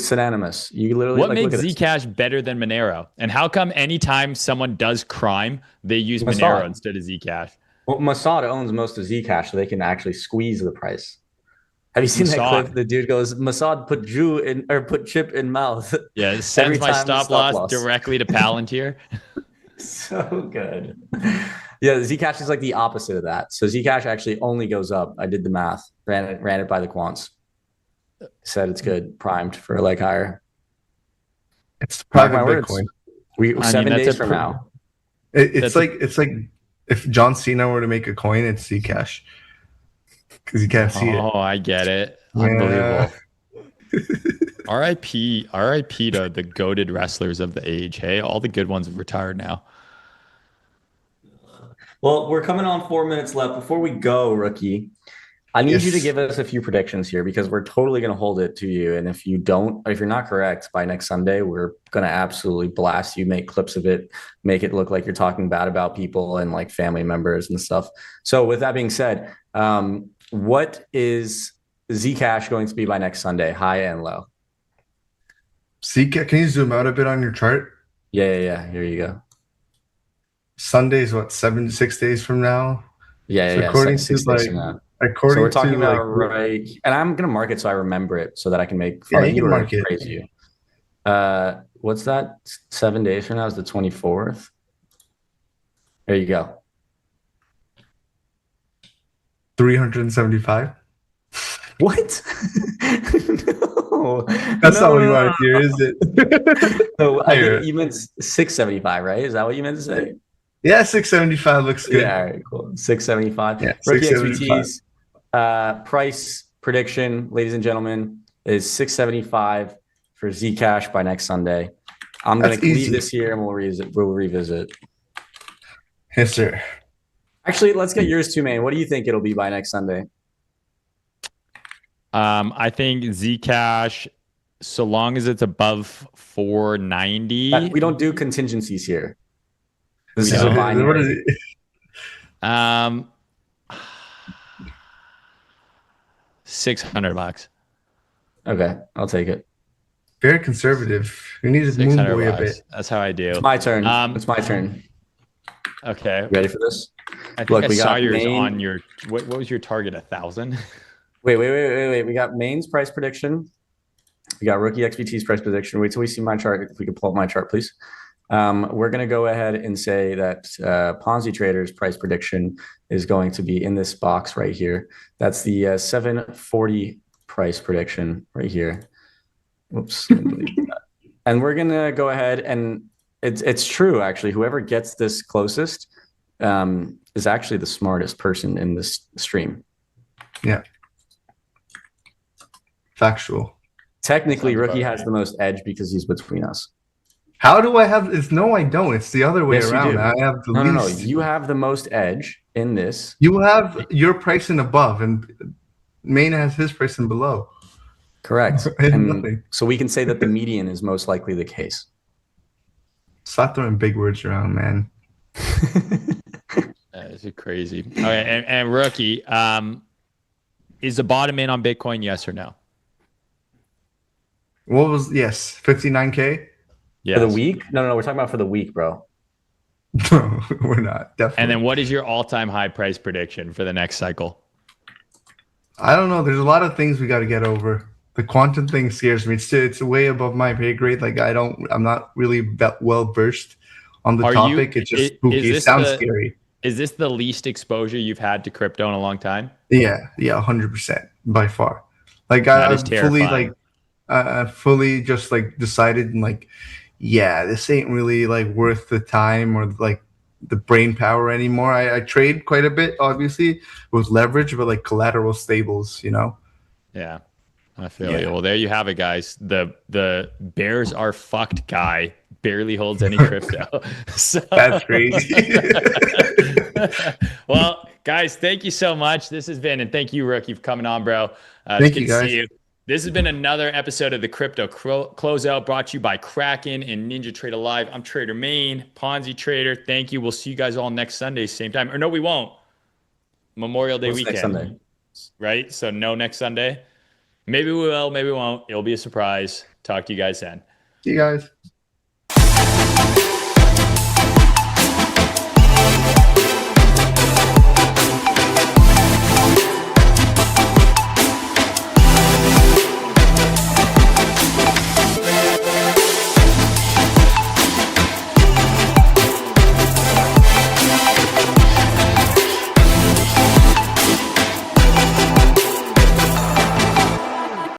synonymous. You literally What like, makes look at this. Zcash better than Monero? And how come anytime someone does crime, they use Mossad. Monero instead of Zcash? Well, Mossad owns most of Zcash, so they can actually squeeze the price. Have you seen that Mossad. clip? The dude goes, Mossad put Jew in or put chip in mouth. Yeah, it sends Every my time stop loss directly to Palantir. So good. Yeah, Zcash is like the opposite of that. So Zcash actually only goes up. I did the math, ran it by the quants. Said it's good, primed for like higher. It's Mark private my words. Bitcoin. We I 7 mean, that's days a from now. It's like if John Cena were to make a coin, it's Zcash, because you can't see it. Oh, I get it. Yeah. Unbelievable. RIP to the goated wrestlers of the age. Hey, all the good ones have retired now. Well, we're coming on 4 minutes left. Before we go, Rookie, I need you to Yes. give us a few predictions here because we're totally going to hold it to you. And if you're not correct by next Sunday, we're going to absolutely blast you, make clips of it, make it look like you're talking bad about people and like family members and stuff. So with that being said, what is Zcash going to be by next Sunday, high and low? Zcash, can you zoom out a bit on your chart? Yeah. Here you go. Sunday is what, 6 days from now? Yeah. So according to, 6 days like, from now. According So we're talking to about like, right, and I'm gonna mark it so I remember it so that I can make fun Yeah, of you you can or mark it. praise you. What's that? 7 days from now is the 24th. There you go. 375. What? No, That's not what you no. want to hear, is it? So I Higher. think you meant 675, right? Is that what you meant to say? Yeah, 675 looks good. Yeah, all right, cool. 675. Yeah, Rookie 675. XBT's price prediction, ladies and gentlemen, is 675 for Zcash by next Sunday. I'm going That's to leave easy. this here and we'll revisit. Yes, sir. Actually, let's get yours too, man. What do you think it'll be by next Sunday? I think Zcash, so long as it's above 490. We don't do contingencies here. This We is a don't? What binary. is it? 600 bucks. Okay, I'll take it. Very conservative. We need to moon 600 boy a bucks. bit. That's how I do. It's my turn. Um, It's my turn. Okay. You ready for this? I think Look, I we saw got yours Mayne. on your, what was your target? 1,000? Wait. We got Mayne's price prediction. We got Rookie XBT's price prediction. Wait till we see my chart. If we could pull up my chart, please. We're going to go ahead and say that Ponzi Trader's price prediction is going to be in this box right here. That's the 740 price prediction right here. Whoops. Let me delete that. And we're going to go ahead and it's true, actually. Whoever gets this closest is actually the smartest person in this stream. Yeah. Factual. Technically, Sounds about Rookie has right. the most edge because he's between us. How do I have this? No, I don't. It's the other way Yes, you around. do. I have the No. least. You have the most edge in this. You have your pricing above, and Mayne has his pricing below. Correct. And And nothing. so we can say that the median is most likely the case. Stop throwing big words around, man. This is crazy. Okay, and Rookie, is the bottom in on Bitcoin, yes or no? What was, yes, 59K? For the Yes. week? No, we're talking about for the week, bro. No, we're not. Definitely. And then what is your all-time high price prediction for the next cycle? I don't know. There's a lot of things we got to get over. The quantum thing scares me. It's way above my pay grade. Like I'm not really that well versed on the topic. It's just spooky. It sounds scary. Is this the least exposure you've had to crypto in a long time? Yeah, 100% by far. Like That I is fully terrifying. I fully just like decided and like, yeah, this ain't really like worth the time or like the brain power anymore. I trade quite a bit, obviously, with leverage, but like collateral stables, you know? Yeah. I feel you. Well, there you have it, guys. The Bears are fucked guy barely holds any crypto. So That's crazy. well, guys, thank you so much. This has been, and thank you, Rookie, for coming on, bro. Thank it's you, good to guys. see you. This has been another episode of the Crypto Closeout brought to you by Kraken and NinjaTrader Live. I'm Trader Mayne, Ponzi Trader. Thank you. We'll see you guys all next Sunday, same time. Or no, we won't. Memorial Day What's weekend. next Sunday? Right? So no next Sunday. Maybe we will, maybe we won't. It'll be a surprise. Talk to you guys then. See you guys.